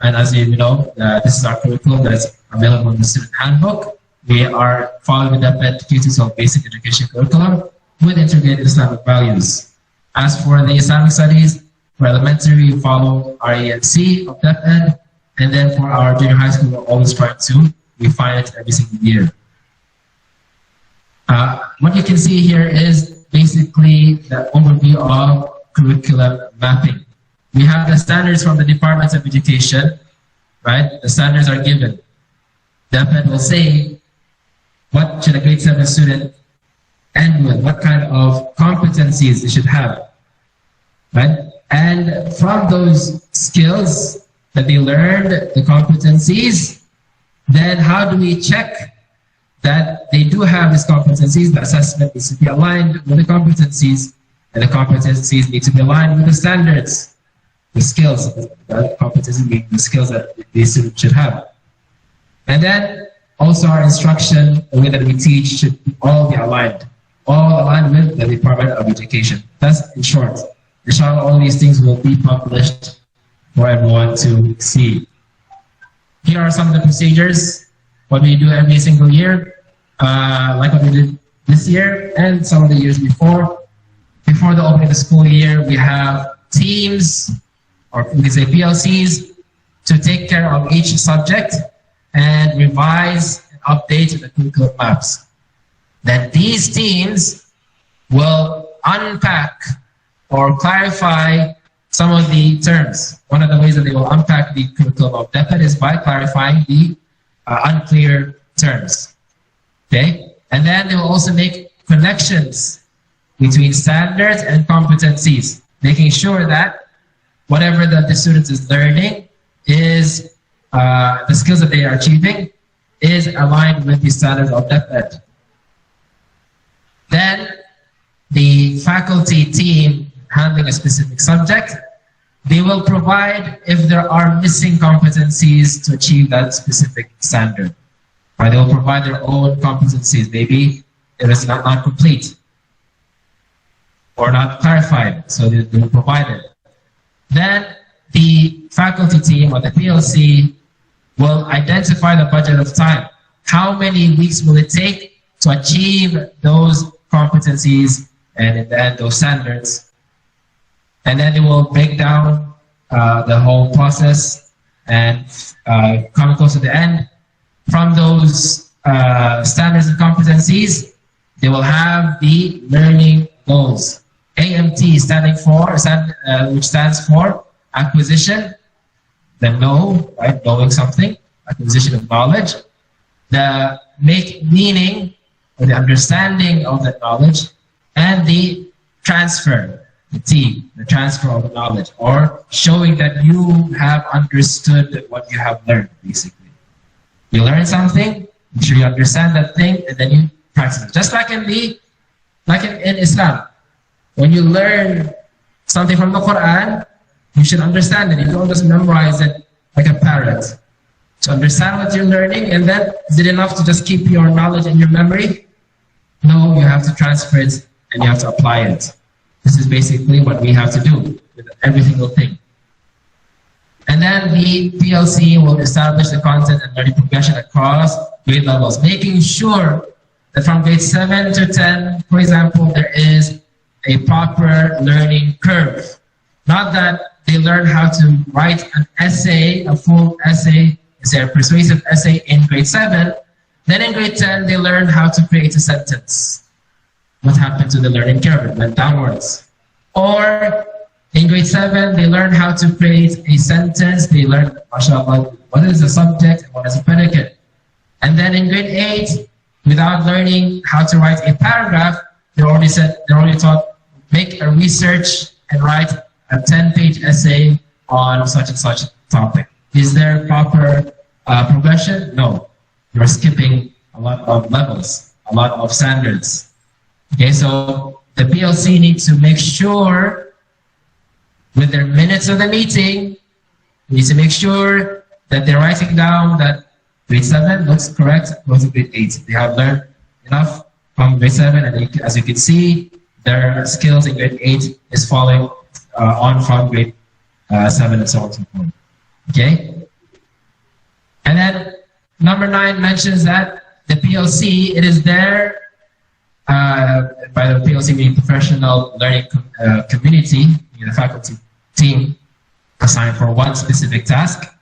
and as you know, this is our curriculum that is available in the student handbook. We are following the DEPED K-12 basic education curriculum with integrated Islamic values. As for the Islamic studies, for elementary, we follow RANC of DEPED, and then for our junior high school, we're always trying to refine it every single year. What you can see here is basically the overview of curriculum mapping. We have the standards from the Department of Education, right? The standards are given. DEPED will say, what should a grade 7 student end with? What kind of competencies they should have, right? And from those skills, that they learned the competencies, then how do we check that they do have these competencies? The assessment needs to be aligned with the competencies, and the competencies need to be aligned with the standards, the skills, the competencies being the skills that they should have. And then also our instruction, the way that we teach should all be aligned, all aligned with the Department of Education. That's in short. Inshallah, all these things will be published for everyone to see. Here are some of the procedures, what we do every single year, like what we did this year and some of the years before. Before the opening of the school year, we have teams, or we can say PLCs, to take care of each subject and revise and update the curriculum maps. Then these teams will unpack or clarify some of the terms. One of the ways that they will unpack the curriculum of DEPED is by clarifying the unclear terms. Okay? And then they will also make connections between standards and competencies, making sure that whatever that the student is learning is the skills that they are achieving is aligned with the standards of DEPED. Then the faculty team handling a specific subject, they will provide if there are missing competencies to achieve that specific standard. Or they will provide their own competencies. Maybe it is not complete or not clarified, so they will provide it. Then the faculty team or the PLC will identify the budget of time. How many weeks will it take to achieve those competencies and in the end those standards? And then they will break down the whole process and come close to the end. From those standards and competencies, they will have the learning goals. AMT which stands for acquisition, the know, right, knowing something, acquisition of knowledge, the make meaning or the understanding of that knowledge, and the transfer, the T, the transfer of the knowledge, or showing that you have understood what you have learned, basically. You learn something, make sure you understand that thing, and then you practice it. Just like in Islam. When you learn something from the Quran, you should understand it. You don't just memorize it like a parrot. To understand what you're learning, and then is it enough to just keep your knowledge in your memory? No, you have to transfer it and you have to apply it. This is basically what we have to do with every single thing. And then the PLC will establish the content and learning progression across grade levels, making sure that from grade 7 to 10, for example, there is a proper learning curve. Not that they learn how to write an essay, a full essay, say a persuasive essay in grade 7, then in grade 10 they learn how to create a sentence. What happened to the learning curve? It went downwards. Or in grade 7 they learn how to create a sentence. They learn, mashallah, what is a subject and what is a predicate. And then in grade 8, without learning how to write a paragraph, they're already taught, make a research and write a 10-page essay on such and such topic. Is there proper progression? No. You're skipping a lot of levels, a lot of standards. Okay, so the PLC needs to make sure with their minutes of the meeting, needs to make sure that they're writing down that grade 7 looks correct, goes to grade 8. They have learned enough from grade 7, and as you can see, their skills in grade 8 is following on from grade 7 and so on and so forth. Okay? And then number 9 mentions that the PLC, it is there, by the PLC meaning professional learning community, the faculty team assigned for one specific task.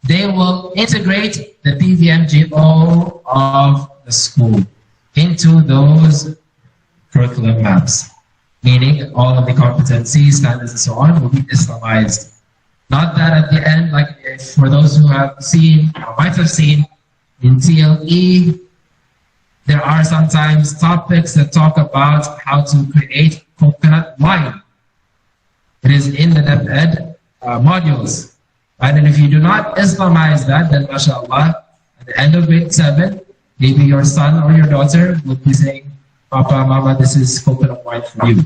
They will integrate the PVMGO of the school into those curriculum maps, meaning all of the competencies, standards, and so on will be Islamized. Not that at the end, like for those who have seen or might have seen in TLE, there are sometimes topics that talk about how to create coconut wine. It is in the DepEd modules, And if you do not Islamize that, then mashallah, at the end of grade 7, maybe your son or your daughter will be saying, Papa, Mama, this is coconut wine for you.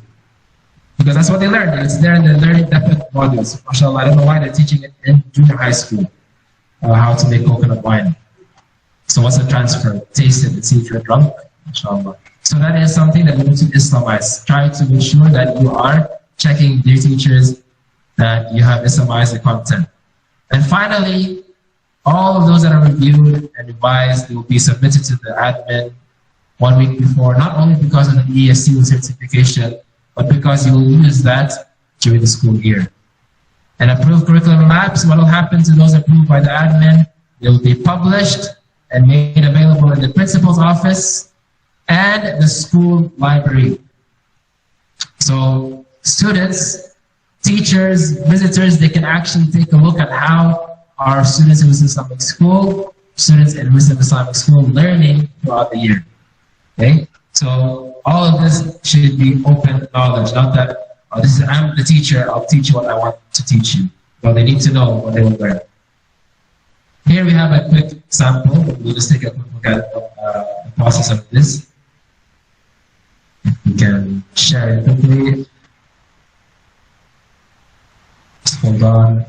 Because that's what they learn. It's there in the learning depth modules. MashaAllah, I don't know why they're teaching it in junior high school, how to make coconut wine. So what's the transfer? Taste it and see if you're drunk, MashaAllah. So that is something that we need to Islamize. Try to make sure that you are checking dear teachers that you have Islamized the content. And finally, all of those that are reviewed and revised, they will be submitted to the admin 1 week before, not only because of the ESC certification, but because you will use that during the school year. And approved curriculum maps, what will happen to those approved by the admin? They will be published and made available in the principal's office and the school library. So students, teachers, visitors, they can actually take a look at how our students in Muslim Islamic School, students in Muslim Islamic School learning throughout the year. Okay? So all of this should be open knowledge, not that I'm the teacher, I'll teach you what I want to teach you. No, they need to know what they will learn. Here we have a quick sample. We'll just take a quick look at the process of this. We can share it quickly. Just hold on.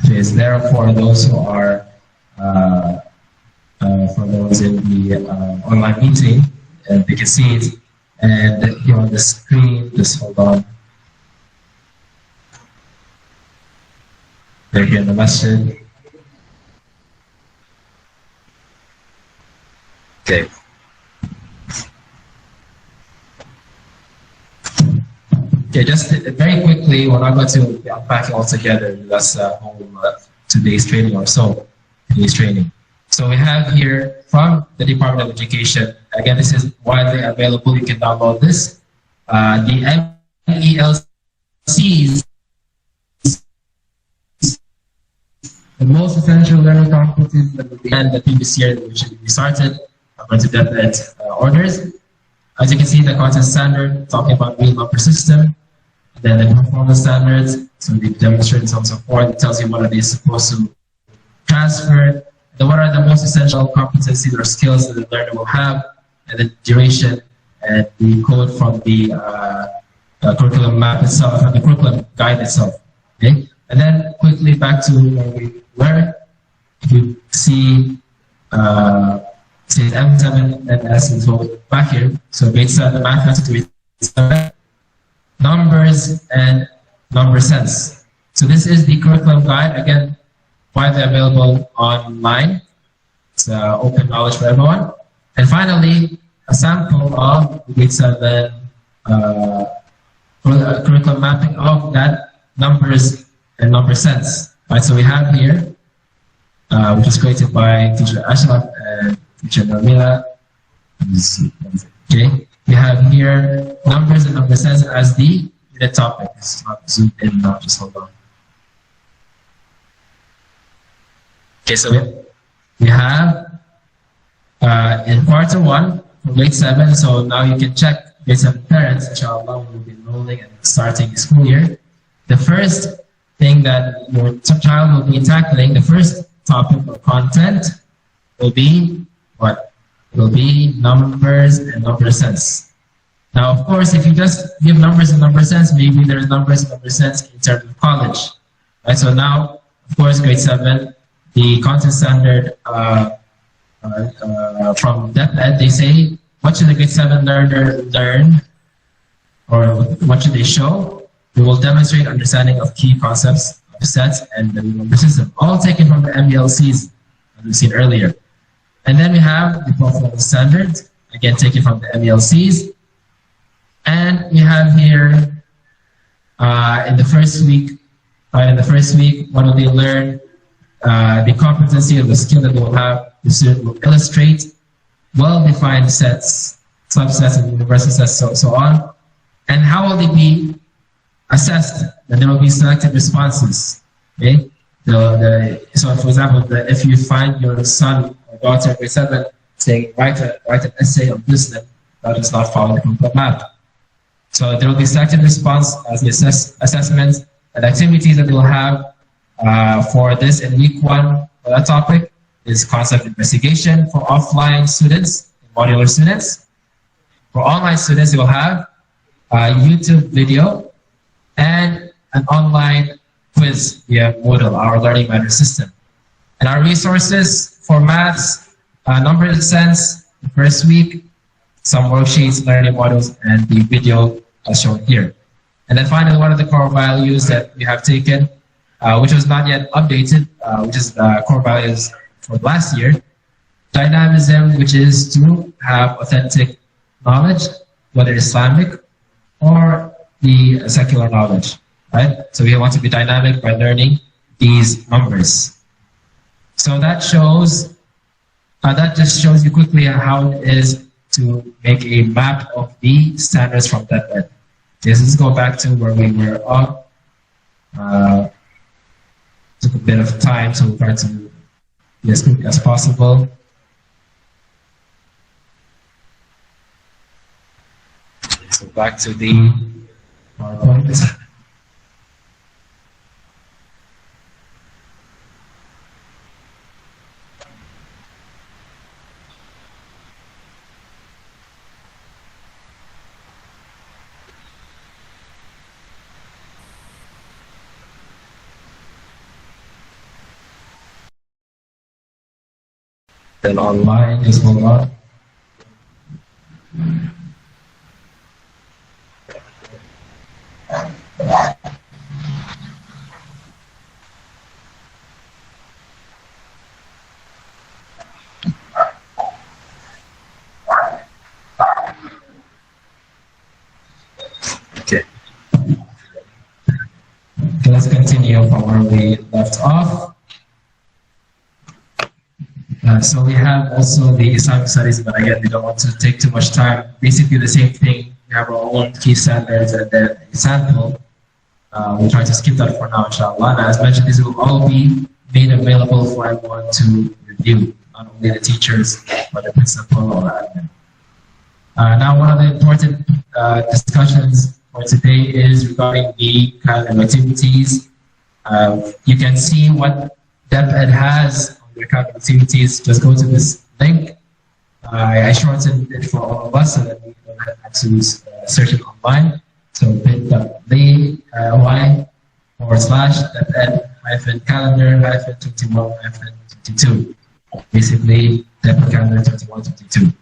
Is there for those who are for those in the online meeting, and they can see it. And here on the screen, just hold on. They're here in the masjid. Okay. Okay, just very quickly, we're not going to be unpacking all together. That's whole today's training or so, today's training. So we have here from the Department of Education, again, this is widely available. You can download this. The MELCs, the most essential learning competencies that will be in the previous year, which should be started. I'm going to get that orders. As you can see, the content standard, talking about real number system, then the performance standards, so the demonstrations and so forth, it tells you what are they supposed to transfer, then what are the most essential competencies or skills that the learner will have, and the duration, and the code from the curriculum map itself, and the curriculum guide itself. Okay? And then quickly back to where we were, if you see say M7 and S and so back here. So grade 7, mathematics, grade 7, numbers and number sense. So this is the curriculum guide, again, widely available online. It's open knowledge for everyone. And finally, a sample of grade 7 curriculum mapping of that numbers and number sense. Right, so we have here, which is created by teacher Ashraf and teacher Namila. Okay, we have here numbers and number sense as the unit topic. It's not zoomed in now, just hold on. Okay, so we have in quarter 1 for grade 7, so now you can check grade 7 parents, inshallah, will be enrolling and starting the school year. The first thing that your child will be tackling, the first topic or content will be what? Will be numbers and number sense. Now, of course, if you just give numbers and number sense, maybe there's numbers and number sense in terms of college. Right? So now, of course, grade 7, the content standard from DepEd, they say, what should the grade 7 learner learn, or what should they show? We will demonstrate understanding of key concepts, of sets, and the number system, all taken from the MELCs, as we've seen earlier. And then we have the performance standards, again taken from the MELCs. And we have here in the first week, what will they learn? The competency of the skill that they will have. The student will illustrate well-defined sets, subsets, and universal sets, so on. And how will they be assessed? Then there will be selected responses. Okay. So, for example, if you find your son or daughter grade 7 saying write an essay on Muslim, that does not follow the complete map. So there will be selected response as the assessments and activities that they will have for this in week 1. For that topic is concept investigation for offline students, modular students. For online students, they will have a YouTube video and an online quiz via Moodle, our learning management system. And our resources for maths, number sense, the first week, some worksheets, learning models, and the video as shown here. And then finally, one of the core values that we have taken, which was not yet updated, which is core values for last year, dynamism, which is to have authentic knowledge, whether Islamic or the secular knowledge, right? So we want to be dynamic by learning these numbers. So that shows, that just shows you quickly how it is to make a map of the standards from that end. Okay, so let's go back to where we were on. Took a bit of time, so we'll try to be as quick as possible. So back to the PowerPoint. Then online, just hold on. Okay. Let's continue from where we left off. So we have also the Islamic studies, but again, we don't want to take too much time. Basically the same thing. We have our own key standards and then example. We'll try to skip that for now, inshallah. And as mentioned, these will all be made available for everyone to review, not only the teachers, but the principal or admin. Now, one of the important discussions for today is regarding the kind of activities. You can see what DepEd has on their kind of activities. Just go to this link. I shortened it for all of us so that we don't have to search it online. So bit.ly/DepEd-calendar-21-22. Basically, DepEd calendar 21-22.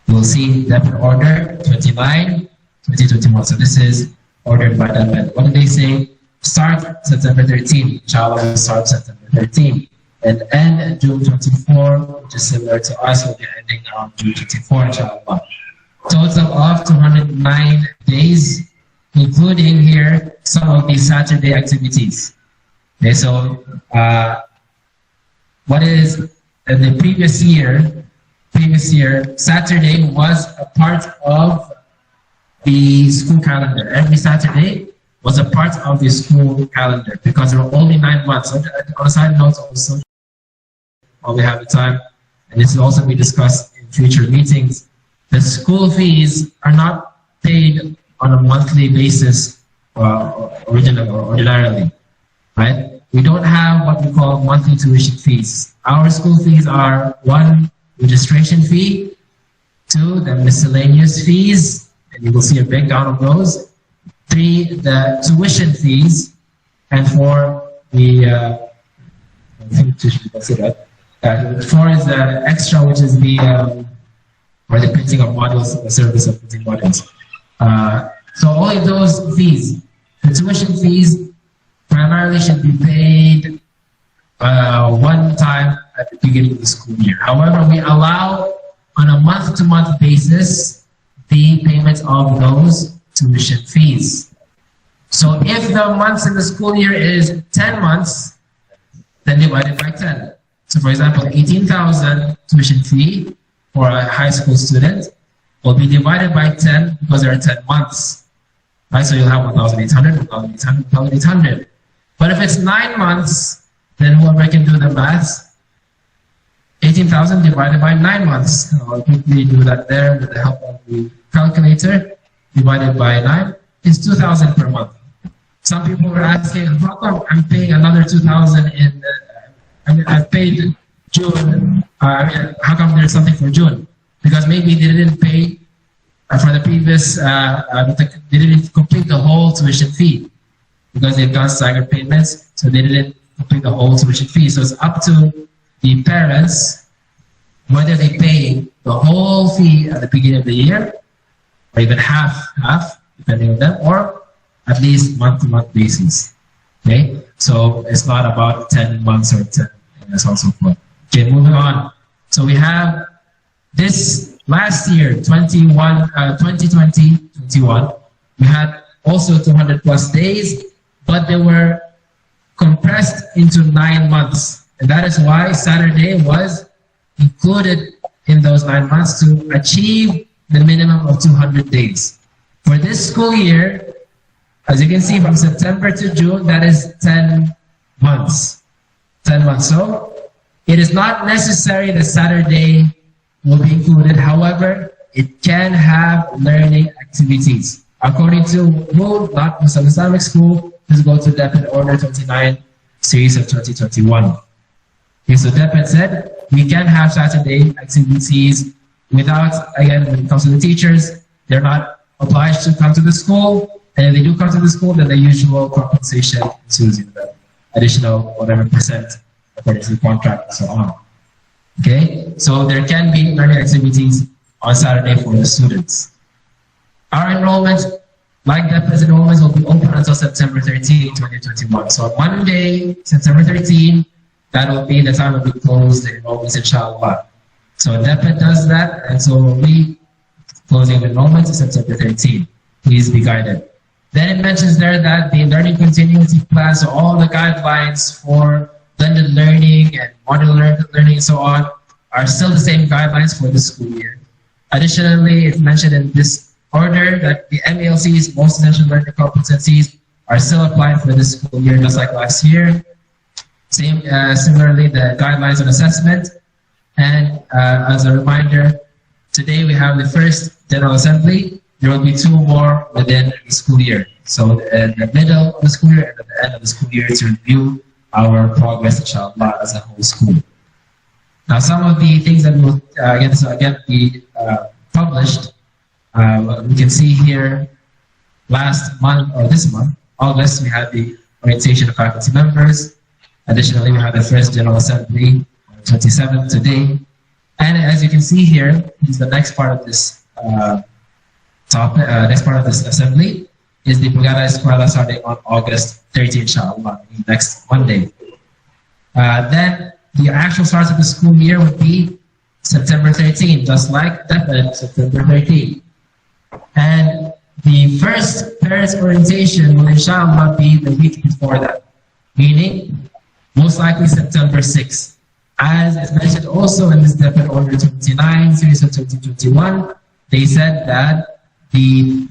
We'll see DepEd order 29, 2021. So this is ordered by DepEd. What did they say? Start September 13. Inshallah, will start September 13. And end June 24, which is similar to us, will be ending on June 24, inshallah. Total of 209 days, including here some of the Saturday activities. Okay, so what is in the previous year, Saturday was a part of the school calendar. Every Saturday was a part of the school calendar because there were only 9 months. So on a side note also, while we have the time, and this will also be discussed in future meetings, the school fees are not paid on a monthly basis ordinarily, right? We don't have what we call monthly tuition fees. Our school fees are 1, registration fee, 2, the miscellaneous fees, and you will see a breakdown of those, 3, the tuition fees, and 4, the, I think tuition, that's it, right? 4 is the extra, which is the, or the printing of modules, the service of printing modules. So all of those fees, the tuition fees primarily should be paid one time at the beginning of the school year. However, we allow on a month-to-month basis the payment of those tuition fees. So if the months in the school year is 10 months, then divide it by 10. So for example, 18,000 tuition fee, for a high school student will be divided by 10 because there are 10 months. Right? So you'll have 1,800, 1,800, 1,800. But if it's 9 months, then whoever can do the maths, 18,000 divided by 9 months. I'll quickly do that there with the help of the calculator. Divided by 9 is 2,000 per month. Some people were asking, how come I'm paying another 2,000 in, I've paid June, how come there's something for June? Because maybe they didn't pay for the previous, they didn't complete the whole tuition fee because they've done staggered payments, so they didn't complete the whole tuition fee. So it's up to the parents whether they pay the whole fee at the beginning of the year, or even half, depending on them, or at least month-to-month basis. Okay, so it's not about 10 months or 10, and so on and so forth. Okay, moving on. So we have this last year, 2020-21, we had also 200 plus days, but they were compressed into 9 months. And that is why Saturday was included in those 9 months to achieve the minimum of 200 days. For this school year, as you can see, from September to June, that is 10 months. 10 months. So it is not necessary that Saturday will be included. However, it can have learning activities. According to rule, not Muslim Islamic School, please go to DEPED Order 29, Series of 2021. Okay, so DEPED said we can have Saturday activities without, again, when it comes to the teachers, they're not obliged to come to the school. And if they do come to the school, then the usual compensation ensues, the additional whatever percent according to the contract and so on. Okay, so there can be learning activities on Saturday for the students. Our enrollment, like DEPED's enrollments, will be open until September 13, 2021. So on Monday, September 13, that will be the time when we close the enrollments, inshallah. So DEPED does that, and so we closing enrollments is September 13. Please be guided. Then it mentions there that the learning continuity plan, so all the guidelines for blended learning and modular learning and so on are still the same guidelines for the school year. Additionally, it's mentioned in this order that the MELCs, most essential learning competencies, are still applied for this school year, just like last year. Similarly, the guidelines on assessment. And as a reminder, today we have the first General Assembly. There will be 2 more within the school year. So in the middle of the school year and at the end of the school year to review our progress, inshallah, as a whole school. Now, some of the things that will be published, we can see here last month or this month, August, we had the orientation of faculty members. Additionally, we had the first General Assembly, 27th today. And as you can see here, is the next part of this next part of this assembly is the Brigada Escuela starting on August 30, inshallah, next Monday. Then the actual start of the school year would be September 13, just like DEPED, September 13. And the first parents orientation will inshallah be the week before that, meaning most likely September 6th. As is mentioned also in this DEPED Order 29, Series of 2021, they said that the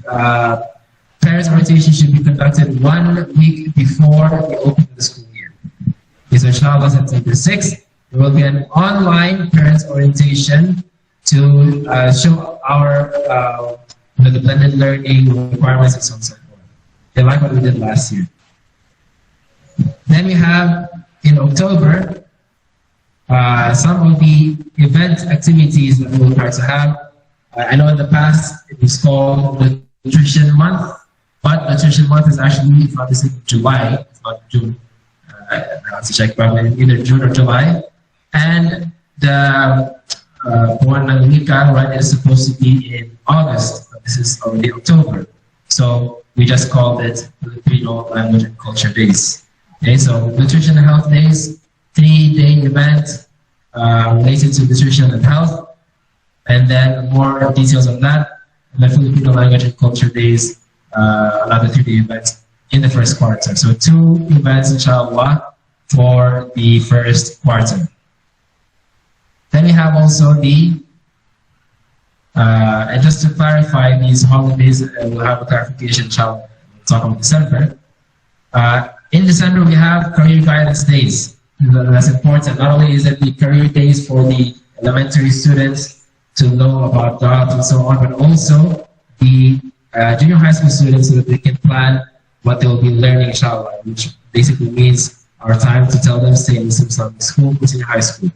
parents orientation should be conducted 1 week before the opening of the school year. Okay, so inshallah, September 6th, there will be an online parents orientation to show our the blended learning requirements and so on and so forth. They like what we did last year. Then we have in October some of the event activities that we will try to have. I know in the past it was called the Nutrition Month, but Nutrition Month is actually from this July, it's not June. I have to check, probably either June or July. And the Buwan ng Wika, right, is supposed to be in August, but this is already October. So we just called it Filipino Language and Culture Days. Okay, so Nutrition and Health Days, 3-day event related to nutrition and health. And then more details on that, and the Filipino Language and Culture Days, another 3-day events in the first quarter. So 2 events, inshallah, for the first quarter. Then we have also the And just to clarify these holidays, we'll have a clarification, inshallah. We'll talk about December. In December, we have career guidance days. That's important. Not only is it the career days for the elementary students to know about jobs and so on, but also the junior high school students so that they can plan what they will be learning, inshallah, which basically means our time to tell them stay in Muslim Islamic school, junior high school.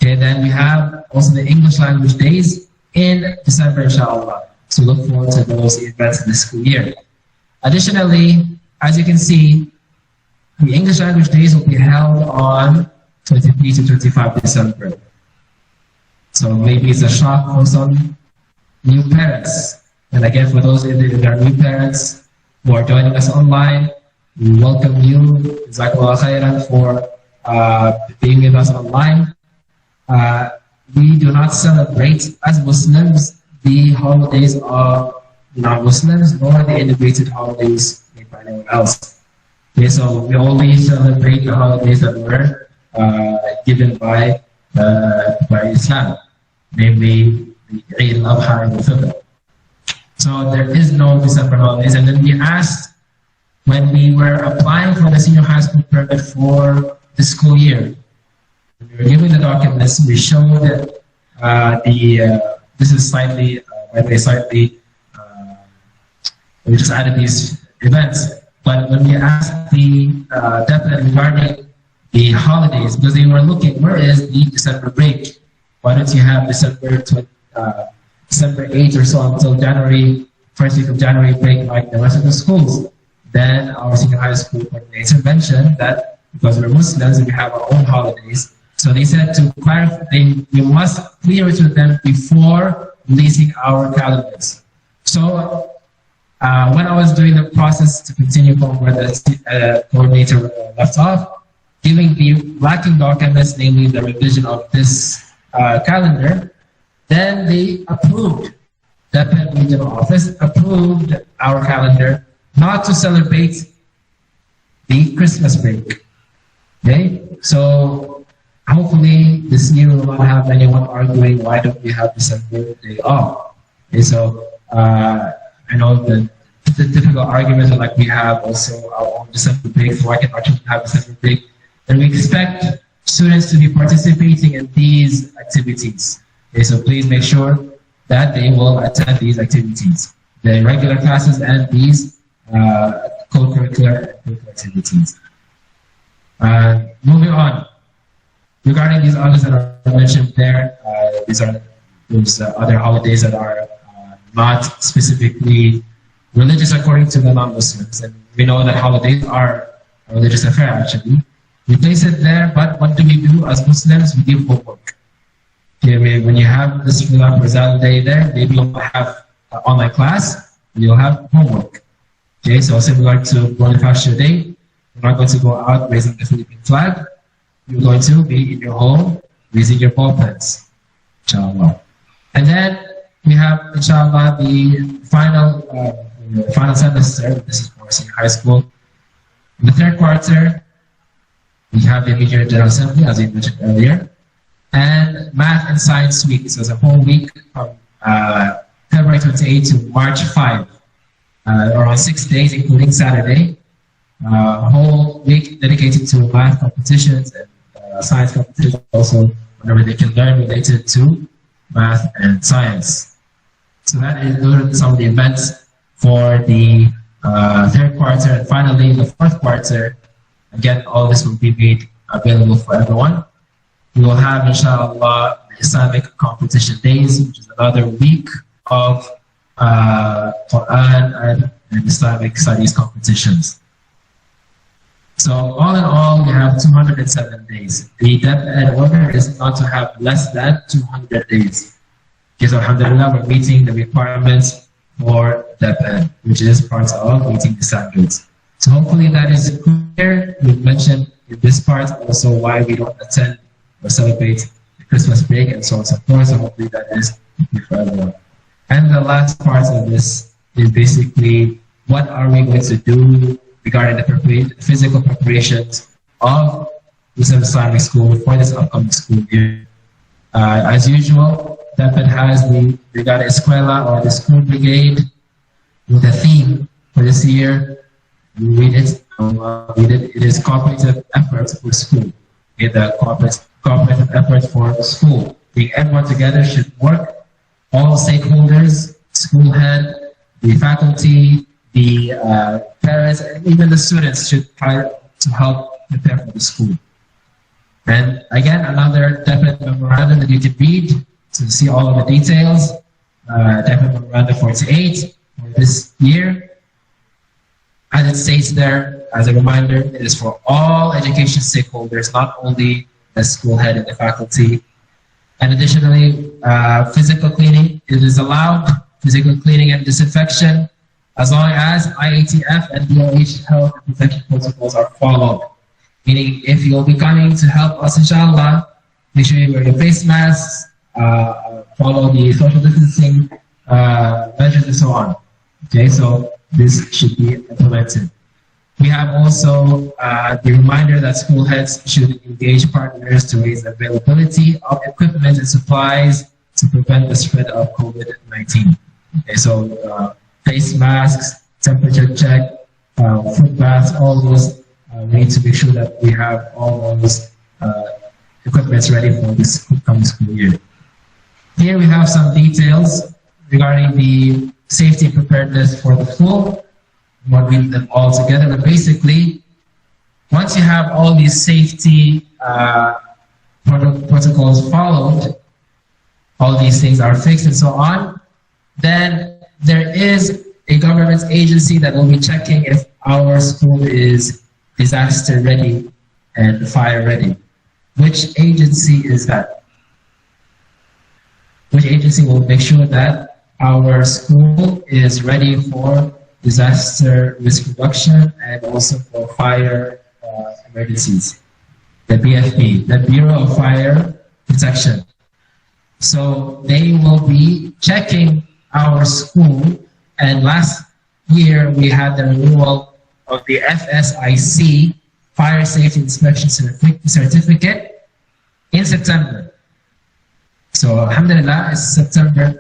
Okay, then we have also the English language days in December, inshallah. So look forward to those events in this school year. Additionally, as you can see, the English language days will be held on 23 to 25 December. So maybe it's a shock for some new parents. And again, for those that are new parents who are joining us online, we welcome you. Jazakallah khairan for being with us online. We do not celebrate as Muslims the holidays of non-Muslims, nor the integrated holidays made by anyone else. Okay, so we only celebrate the holidays that were given by Islam, namely the Eid al-Adha and the Fitr. So there is no December holidays. And then we asked, when we were applying for the senior high school permit for the school year, when we were given the documents, we showed that this is slightly, we just added these events. But when we asked the definite regarding the holidays, because they were looking, where is the December break? Why don't you have December 8th or so until January, first week of January break like the rest of the schools? Then our senior high school coordinator mentioned that because we're Muslims, we have our own holidays. So they said to clarify, we must clear it with them before releasing our calendars. So when I was doing the process to continue from where the coordinator left off, giving the lacking documents, namely the revision of this calendar, then they approved, the Penn Regional Office approved our calendar not to celebrate the Christmas break. Okay, so hopefully this year we will not have anyone arguing why don't we have December day off. Okay, so I know the typical arguments are like we have also our own December break, so why can't our children have December break? And we expect students to be participating in these activities. Okay, so please make sure that they will attend these activities, the regular classes and these co-curricular activities. Moving on, regarding these others that are mentioned there, these are those other holidays that are not specifically religious according to the non-Muslims. And we know that holidays are a religious affair actually. We place it there, but what do we do as Muslims? We give homework. Okay, when you have this Rizal Day there, maybe you'll have an online class, you'll have homework. Okay, so similar to Bonifacio Day, you're not going to go out raising the Philippine flag. You're going to be in your home raising your ball pens, inshallah. And then we have, inshallah, the final semester. This is for senior high school. In the third quarter, we have the immediate general assembly, as we mentioned earlier, and math and science week. So it's a whole week from February 28 to March 5, around 6 days, including Saturday. A whole week dedicated to math competitions and science competitions, also whatever they can learn related to math and science. So those are some of the events for the third quarter, and finally the fourth quarter. Again, all this will be made available for everyone. We will have, inshallah, the Islamic competition days, which is another week of Quran and Islamic studies competitions. So all in all, we have 207 days. The DepEd order is not to have less than 200 days. Okay, so alhamdulillah, we're meeting the requirements for DepEd, which is part of meeting the standards. So hopefully that is clear. We've mentioned in this part also why we don't attend or celebrate the Christmas break and so on and so forth. So hopefully that is clear for everyone. And the last part of this is basically what are we going to do regarding the physical preparations of Muslim Islamic School for this upcoming school year. As usual, DEPED has the Brigada Escuela, or the school brigade, with a theme for this year. You read it. It is cooperative effort for school. Okay, the cooperative effort for school. Being everyone together should work. All stakeholders, school head, the faculty, the parents, and even the students should try to help prepare for the school. And again, another DEPED memorandum that you can read to see all of the details. DEPED memorandum 48 for this year. As it states there, as a reminder, it is for all education stakeholders, not only the school head and the faculty. And additionally, physical cleaning, it is allowed, physical cleaning and disinfection, as long as IATF and DOH health and protection protocols are followed. Meaning, if you'll be coming to help us, inshallah, make sure you wear your face masks, follow the social distancing measures and so on. Okay, so this should be implemented. We have also the reminder that school heads should engage partners to raise the availability of equipment and supplies to prevent the spread of COVID-19. Okay, so face masks, temperature check, foot baths, all those, we need to make sure that we have all those equipments ready for this coming school year. Here we have some details regarding the safety and preparedness for the school. I'm not reading them all together, but basically, once you have all these safety protocols followed, all these things are fixed and so on, then there is a government agency that will be checking if our school is disaster ready and fire ready. Which agency is that? Which agency will make sure that our school is ready for disaster risk reduction and also for fire emergencies? The BFP, the Bureau of Fire Protection. So they will be checking our school, and last year we had the renewal of the FSIC, Fire Safety Inspection Certificate, in September. So alhamdulillah, it's September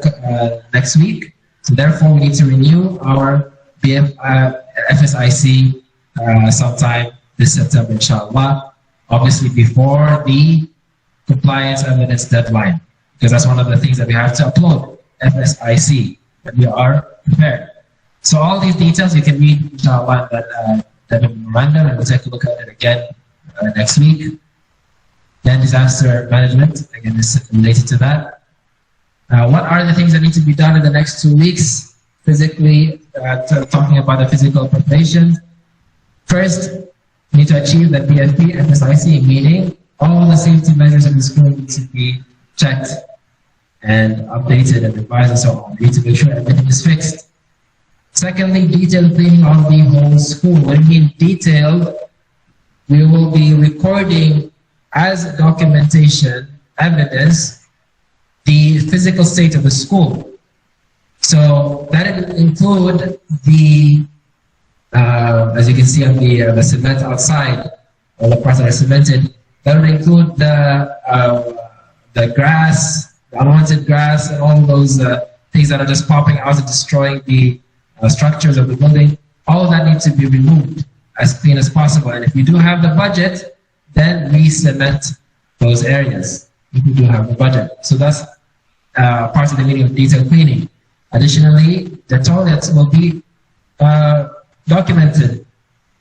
next week. So therefore we need to renew our FSIC sometime this September, inshallah. Obviously before the compliance evidence deadline, because that's one of the things that we have to upload, FSIC, that we are prepared. So all these details you can read, inshallah, that memorandum, and we'll take a look at it again next week. Then disaster management, again, is related to that. What are the things that need to be done in the next 2 weeks? Physically, talking about the physical preparation. First, we need to achieve the BFP FSIC, meaning all the safety measures in the school need to be checked and updated and revised and so on. We need to make sure everything is fixed. Secondly, detailed cleaning of the whole school. When we mean detailed, we will be recording as documentation, evidence, the physical state of the school. So that will include the, as you can see on the cement outside, or the parts that are cemented, that will include the grass, the unwanted grass, and all those things that are just popping out and destroying the structures of the building. All of that needs to be removed as clean as possible. And if we do have the budget, then we cement those areas, if we do have the budget. So that's part of the meaning of detailed cleaning. Additionally, the toilets will be documented.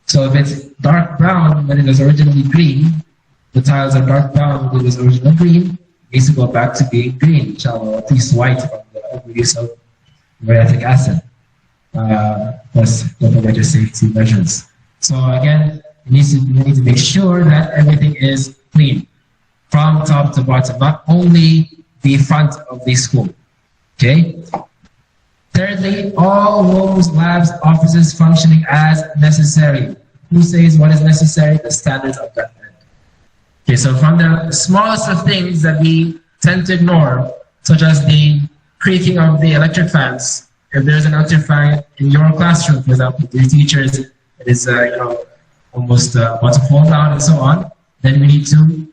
So if it's dark brown when it was originally green, the tiles are dark brown when it was originally green, it needs to go back to being green, inshallah, at least white from the overuse of muriatic acid. Plus the safety measures. So again, we need to make sure that everything is clean from top to bottom, not only the front of the school. Okay. Thirdly, all rooms, labs, offices functioning as necessary. Who says what is necessary? The standards of that end. Okay, so from the smallest of things that we tend to ignore, such as the creaking of the electric fans. If there's an electric fan in your classroom, for example, the teachers, it is almost about to fall down and so on, then we need to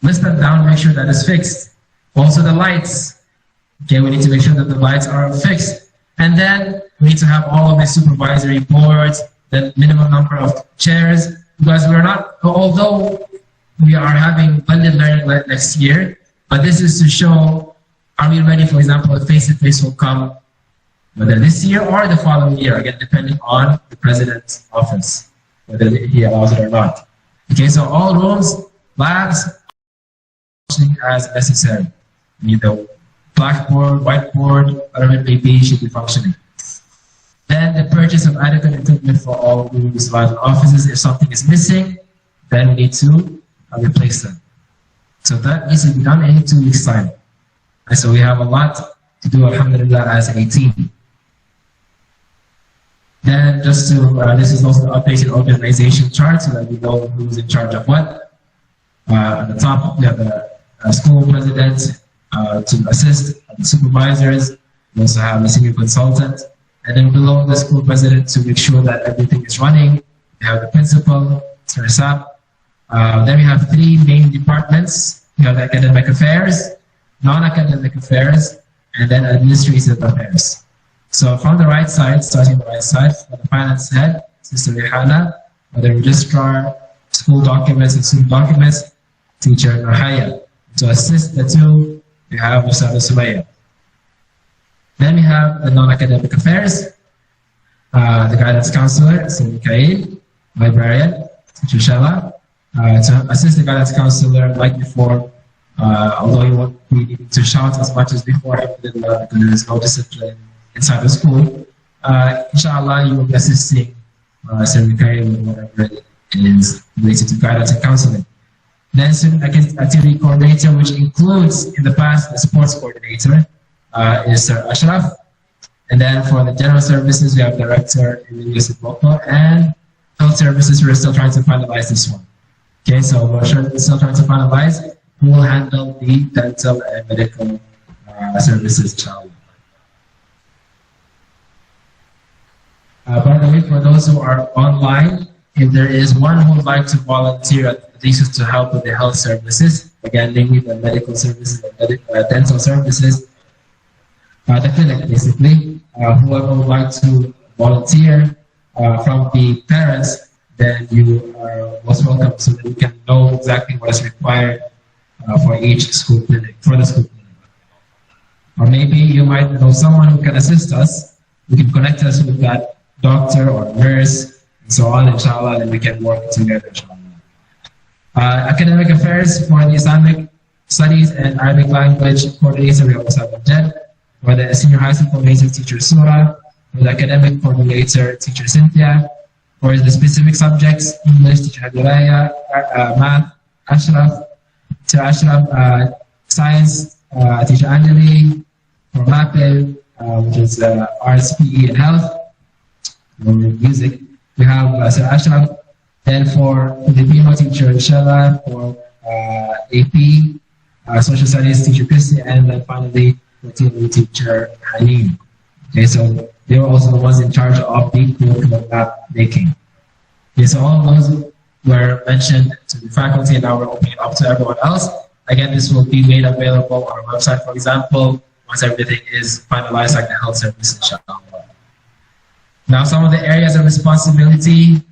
list that down, make sure that is fixed. Also the lights, Okay, we need to make sure that the lights are fixed. And then we need to have all of the supervisory boards, the minimum number of chairs, because we're not, although we are having blended learning next year, but this is to show, are we ready, for example, if face-to-face will come whether this year or the following year, again, depending on the president's office, whether he allows it or not. Okay, so all rooms, labs, functioning as necessary. The blackboard, whiteboard, whatever it may be, should be functioning. Then the purchase of adequate equipment for all rooms, labs, and offices. If something is missing, then we need to replace them. So that needs to be done in 2 weeks' time. And so we have a lot to do, alhamdulillah, as a team. Then just to, this is also the updated organization chart so that we know who's in charge of what. At the top, we have the school president to assist the supervisors. We also have a senior consultant. And then below the school president to make sure that everything is running. We have the principal, SAP. Then we have 3 main departments. We have academic affairs, non-academic affairs, and then administrative affairs. So from the right side, starting on the right side, for the finance head, Sister Rihana, for the registrar, school documents and student documents, teacher Nurhaya. To assist the two, we have Ustad Sumaya. Then we have the non-academic affairs, the guidance counselor, Sir Mikhail, librarian, Teacher Shella. To assist the guidance counselor, like before, although you won't be needing to shout as much as before, because there is no discipline inside the school, inshallah, you will be assisting Sir Mikhail with whatever it is related to guidance and counseling. Then student activity coordinator, which includes in the past the sports coordinator, is Sir Ashraf. And then for the general services, we have Director Emilius Boko, and health services, we're still trying to finalize this one. Okay, so we're still trying to finalize who will handle the dental and medical services child. By the way, for those who are online, if there is one who would like to volunteer at least to help with the health services, again, namely the medical services and dental services, the clinic basically, whoever would like to volunteer from the parents, then you are most welcome so that we can know exactly what is required for each school clinic, for the school clinic. Or maybe you might know someone who can assist us, who can connect us with that doctor or nurse, and so on, inshallah, and we can work together, inshallah. Academic affairs for the Islamic studies and Arabic language coordinator, we also have Jed. For the senior high school coordinator, teacher Surah. For the academic coordinator, teacher Cynthia. For the specific subjects, English, teacher Hadiraya, math, Ashraf, to Ashraf, science, teacher Anjali. For MAPIL, which is arts, PE, and health. Music, we have Sir Ashraf. Then for the BMO teacher, Shella. For AP, social studies teacher Christy, and then finally the TV teacher Halim. Okay, so they were also the ones in charge of the curriculum map making. Okay, so all of those were mentioned to the faculty, and now we're opening it up to everyone else. Again, this will be made available on our website, for example, once everything is finalized, like the health service, inshallah. Now, some of the areas of responsibility,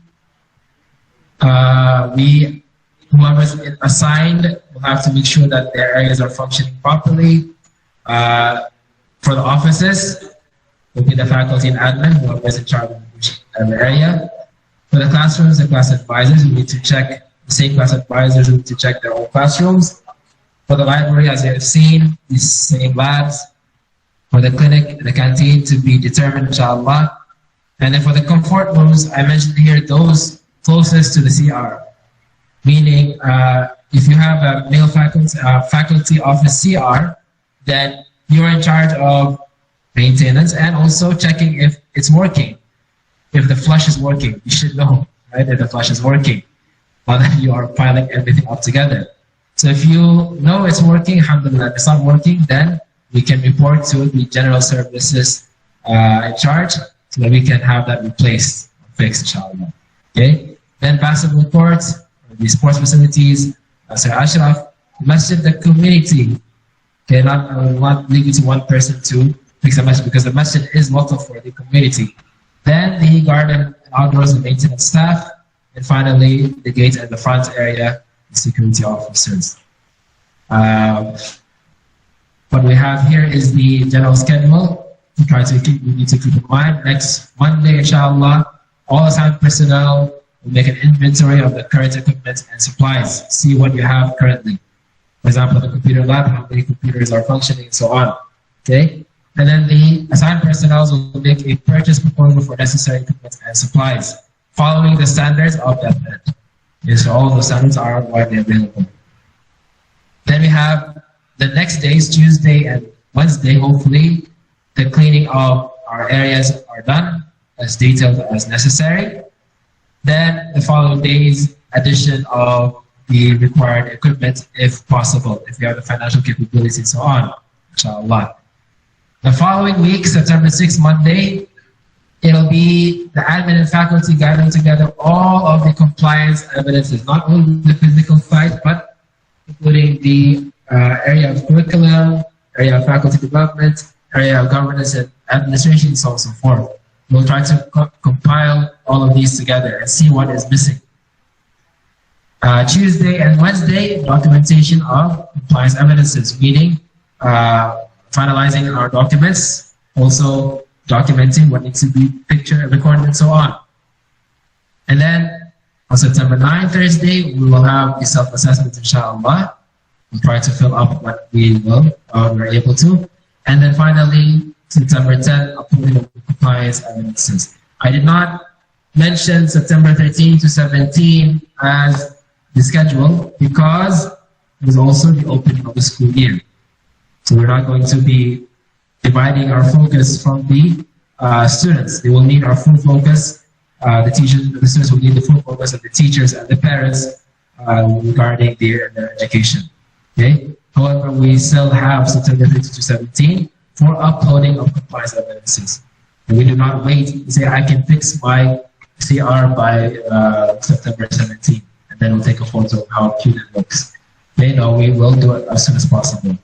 whoever is assigned will have to make sure that their areas are functioning properly. For the offices, will be the faculty and admin, whoever is in charge of each area. For the classrooms, the class advisors, we need to check, the same class advisors need to check their own classrooms. For the library, as you have seen, these same labs. For the clinic, the canteen to be determined, inshallah. And then for the comfort rooms, I mentioned here those closest to the CR. Meaning, if you have a male faculty office CR, then you're in charge of maintenance and also checking if it's working. If the flush is working, you should know, right? If the flush is working, now that you are piling everything up together. So if you know it's working, alhamdulillah, if it's not working, then we can report to the general services in charge so that we can have that replaced, fixed, inshallah. Okay? Then passive reports, the sports facilities, Sir Ashraf, masjid, the community. Okay, not, I will not leave it to one person to fix the masjid because the masjid is local for the community. Then the garden and outdoors and maintenance staff, and finally the gate and the front area, the security officers. What we have here is the general schedule. We need to keep in mind. Next Monday, inshallah, all assigned personnel will make an inventory of the current equipment and supplies. See what you have currently. For example, the computer lab, how many computers are functioning, and so on. Okay? And then the assigned personnel will make a purchase proposal for necessary equipment and supplies, following the standards of DEFNET. Okay, so all of those standards are widely available. Then we have the next days, Tuesday and Wednesday, hopefully, the cleaning of our areas are done as detailed as necessary. Then the following days, addition of the required equipment if possible, if we have the financial capability and so on, inshallah. The following week, September 6th, Monday, it'll be the admin and faculty gathering together all of the compliance evidences, not only the physical side, but including the area of curriculum, area of faculty development, area of governance and administration, so on and so forth. We'll try to compile all of these together and see what is missing. Tuesday and Wednesday, documentation of compliance evidences, meaning finalizing our documents, also documenting what needs to be pictured, recorded, and so on. And then on September 9th, Thursday, we will have the self-assessment, inshallah. We'll try to fill up what we will, we're able to. And then finally, September 10th, uploading of compliance evidences. I did not mention September 13 to 17 as the schedule because it is also the opening of the school year. So we're not going to be dividing our focus from the students. They will need our full focus. The students will need the full focus of the teachers and the parents regarding their education. Okay. However, we still have September 15 to 17 for uploading of compliance evidences. And we do not wait to say I can fix my CR by September 17, and then we'll take a photo of how cute it looks. Okay, no, we will do it as soon as possible.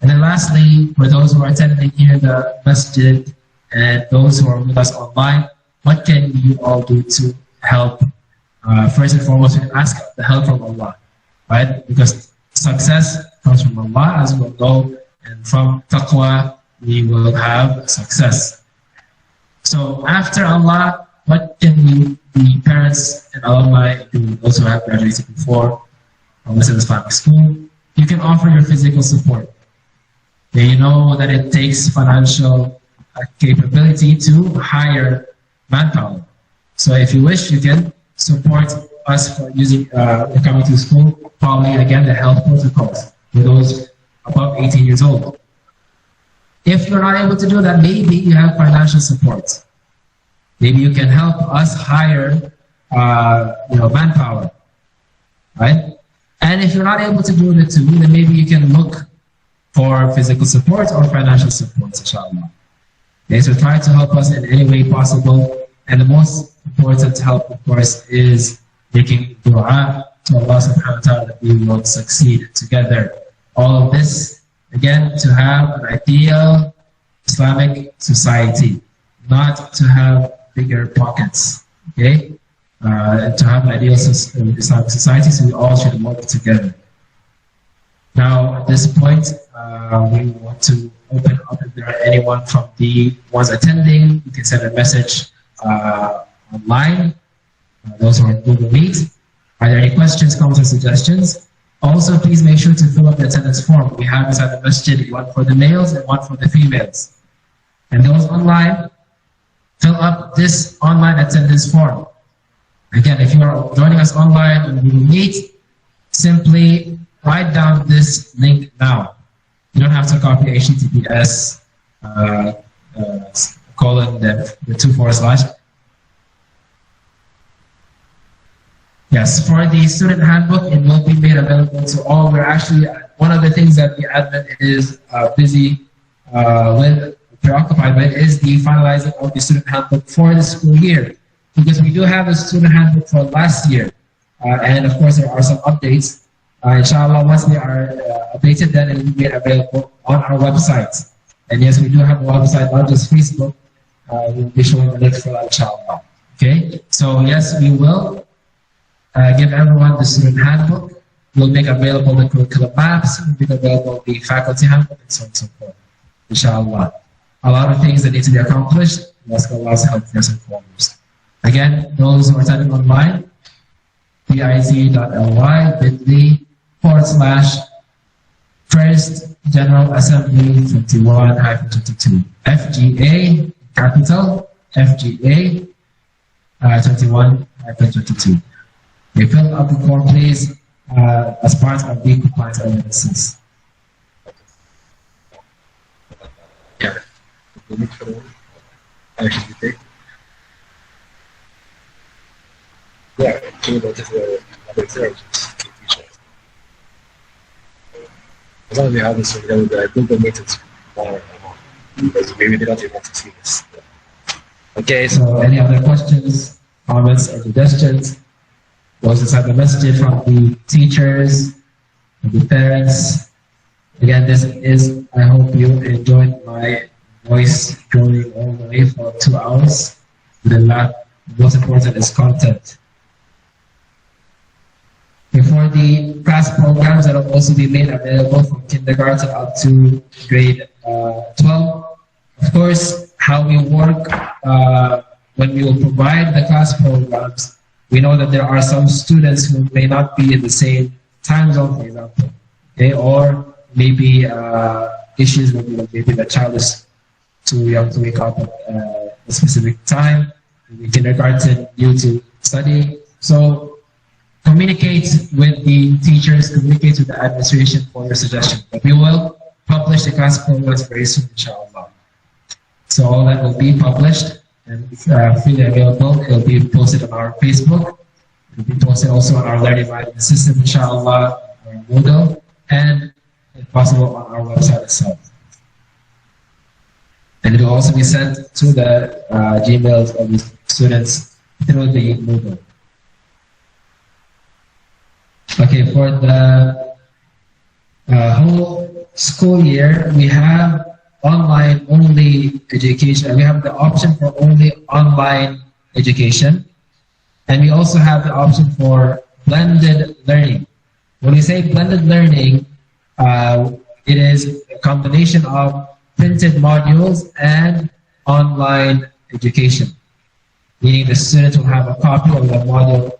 And then lastly, for those who are attending here the masjid and those who are with us online, what can you all do to help? First and foremost, we can ask the help from Allah, right? Because success comes from Allah, as we will know, and from taqwa, we will have success. So after Allah, what can we, the parents and alumni, who also have graduated before from Muslim Islamic School, you can offer your physical support. They know that it takes financial capability to hire manpower. So if you wish, you can support us for using coming to school, following again the health protocols for those above 18 years old. If you're not able to do that, maybe you have financial support. Maybe you can help us hire manpower, right? And if you're not able to do the two, then maybe you can look for physical support or financial support, inshallah. Okay, so try to help us in any way possible. And the most important help, of course, is making dua to Allah subhanahu wa ta'ala that we will succeed together. All of this, again, to have an ideal Islamic society, not to have bigger pockets, okay? To have an ideal Islamic society, so we all should work together. Now, at this point, we want to open up if there are anyone from the ones attending. You can send a message online. Those who are in Google Meet. Are there any questions, comments, or suggestions? Also, please make sure to fill up the attendance form. We have inside the masjid one for the males and one for the females. And those online, fill up this online attendance form. Again, if you are joining us online on Google Meet, simply write down this link now. You don't have to copy HTTPS colon the 2/. Yes, for the student handbook, it will be made available to all. We're actually, one of the things that the admin is preoccupied with is the finalizing of the student handbook for the school year. Because we do have a student handbook for last year. And of course, there are some updates Inshallah, once they are updated, then it will be available on our website. And yes, we do have a website, not just Facebook. We'll be showing the link for that, inshallah. Okay, so yes, we will give everyone the student handbook. We'll make available the curriculum maps, we'll make available the faculty handbook, and so on and so forth. Inshallah. A lot of things that need to be accomplished. Let's go Allah's help first and foremost. Again, those who are attending online, biz.ly/First General Assembly 21-22. FGA, capital, FGA 21-22. They fill out the form, please, as part of the compliance analysis. Yeah. Yeah, that is another thing. As long as we have this, the Google Meet is more because maybe they don't even want to see this. Okay, so any other questions, comments, or suggestions? Those inside the message from the teachers, and the parents. Again, this is, I hope you enjoyed my voice going all the way for 2 hours. The most important is content. Before the class programs that will also be made available from kindergarten up to grade 12. Of course, how we work when we will provide the class programs, we know that there are some students who may not be in the same time zone, for example, okay, or maybe issues with maybe the child is too young to wake up at a specific time, maybe kindergarten due to study. So communicate with the teachers, communicate with the administration for your suggestion. But we will publish the class programs very soon, inshallah. So all that will be published and freely available. It will be posted on our Facebook. It will be posted also on our Learning Management System, inshallah, or Moodle, and if possible on our website itself. And it will also be sent to the Gmails of the students through the Moodle. Okay, for the whole school year, we have online only education. We have the option for only online education. And we also have the option for blended learning. When we say blended learning, it is a combination of printed modules and online education. Meaning the student will have a copy of the module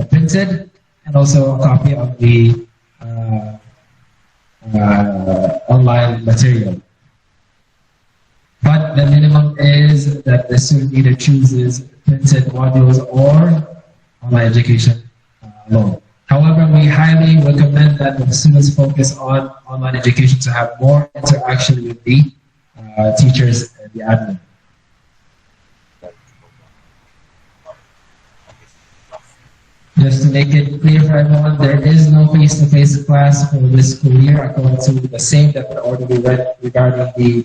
printed and also a copy of the online material. But the minimum is that the student either chooses printed modules or online education alone. However, we highly recommend that the students focus on online education to have more interaction with the teachers and the admin. Just to make it clear for everyone, there is no face-to-face class for this school year according to the same that order we read regarding the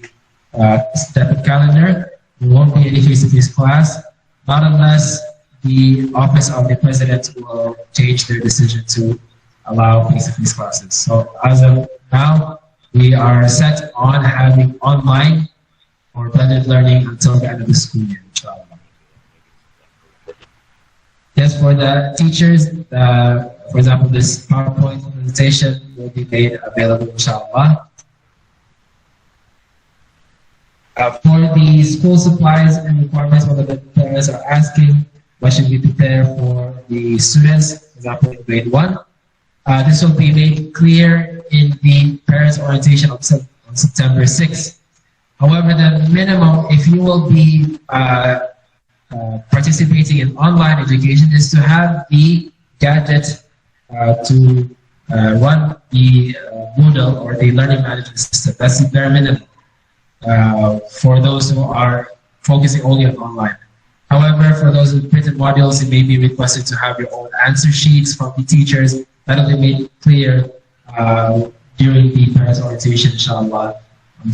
step calendar. There won't be any face-to-face class, not unless the office of the president will change their decision to allow face-to-face classes. So as of now, we are set on having online or blended learning until the end of the school year, inshallah. Yes, for the teachers, for example, this PowerPoint presentation will be made available, inshallah. For the school supplies and requirements, one of the parents are asking, what should we prepare for the students, for example, in grade 1? This will be made clear in the parents' orientation on September 6th. However, the minimum, if you will be participating in online education, is to have the gadget to run the Moodle or the learning management system. That's the bare minimum for those who are focusing only on online. However, for those with printed modules, it may be requested to have your own answer sheets from the teachers. That will be made clear during the parents' orientation, inshallah, on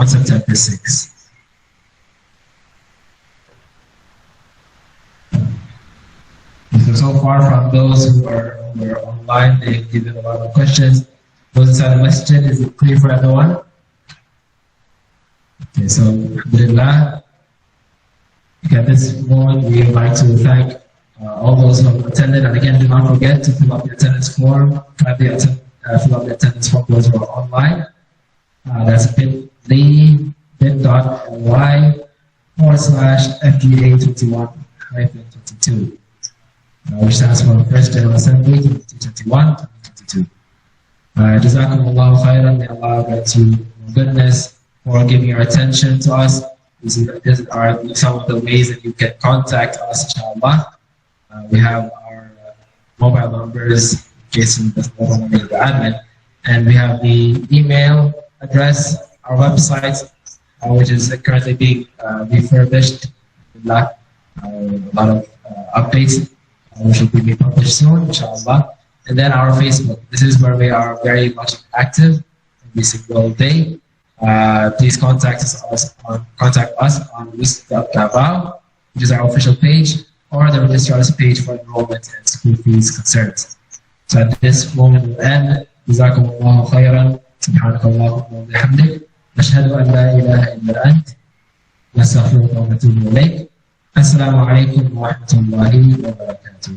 September 6th. So far from those who are online, they've given a lot of questions. Those inside the masjid, is it clear for everyone? Okay, so alhamdulillah. At this moment, we would like to thank all those who have attended. And again, do not forget to fill up the attendance form. Fill up the attendance form those who are online. That's bit.ly/FGA21-22, which stands for First General Assembly 2021-2022. Jazakumullahu khairan. May Allah grant you goodness for giving your attention to us. These are some of the ways that you can contact us, inshallah. We have our mobile numbers, Jason doesn't want to be the admin, and we have the email address, our website, which is currently being refurbished. A lot of updates, which will be published soon, inshallah. And then our Facebook. This is where we are very much active every single day. Please contact us on wisc.davao, which is our official page, or the registrar's page for enrollment and school fees concerns. So at this moment we'll end. Jazakumullahu khairan. Subhanakallahumma wa bihamdik. Nashhadu an la ilaha illa ant. Nastaghfiruka wa natubu ilayk. Assalamu alaikum wa rahmatullahi wa barakatuh.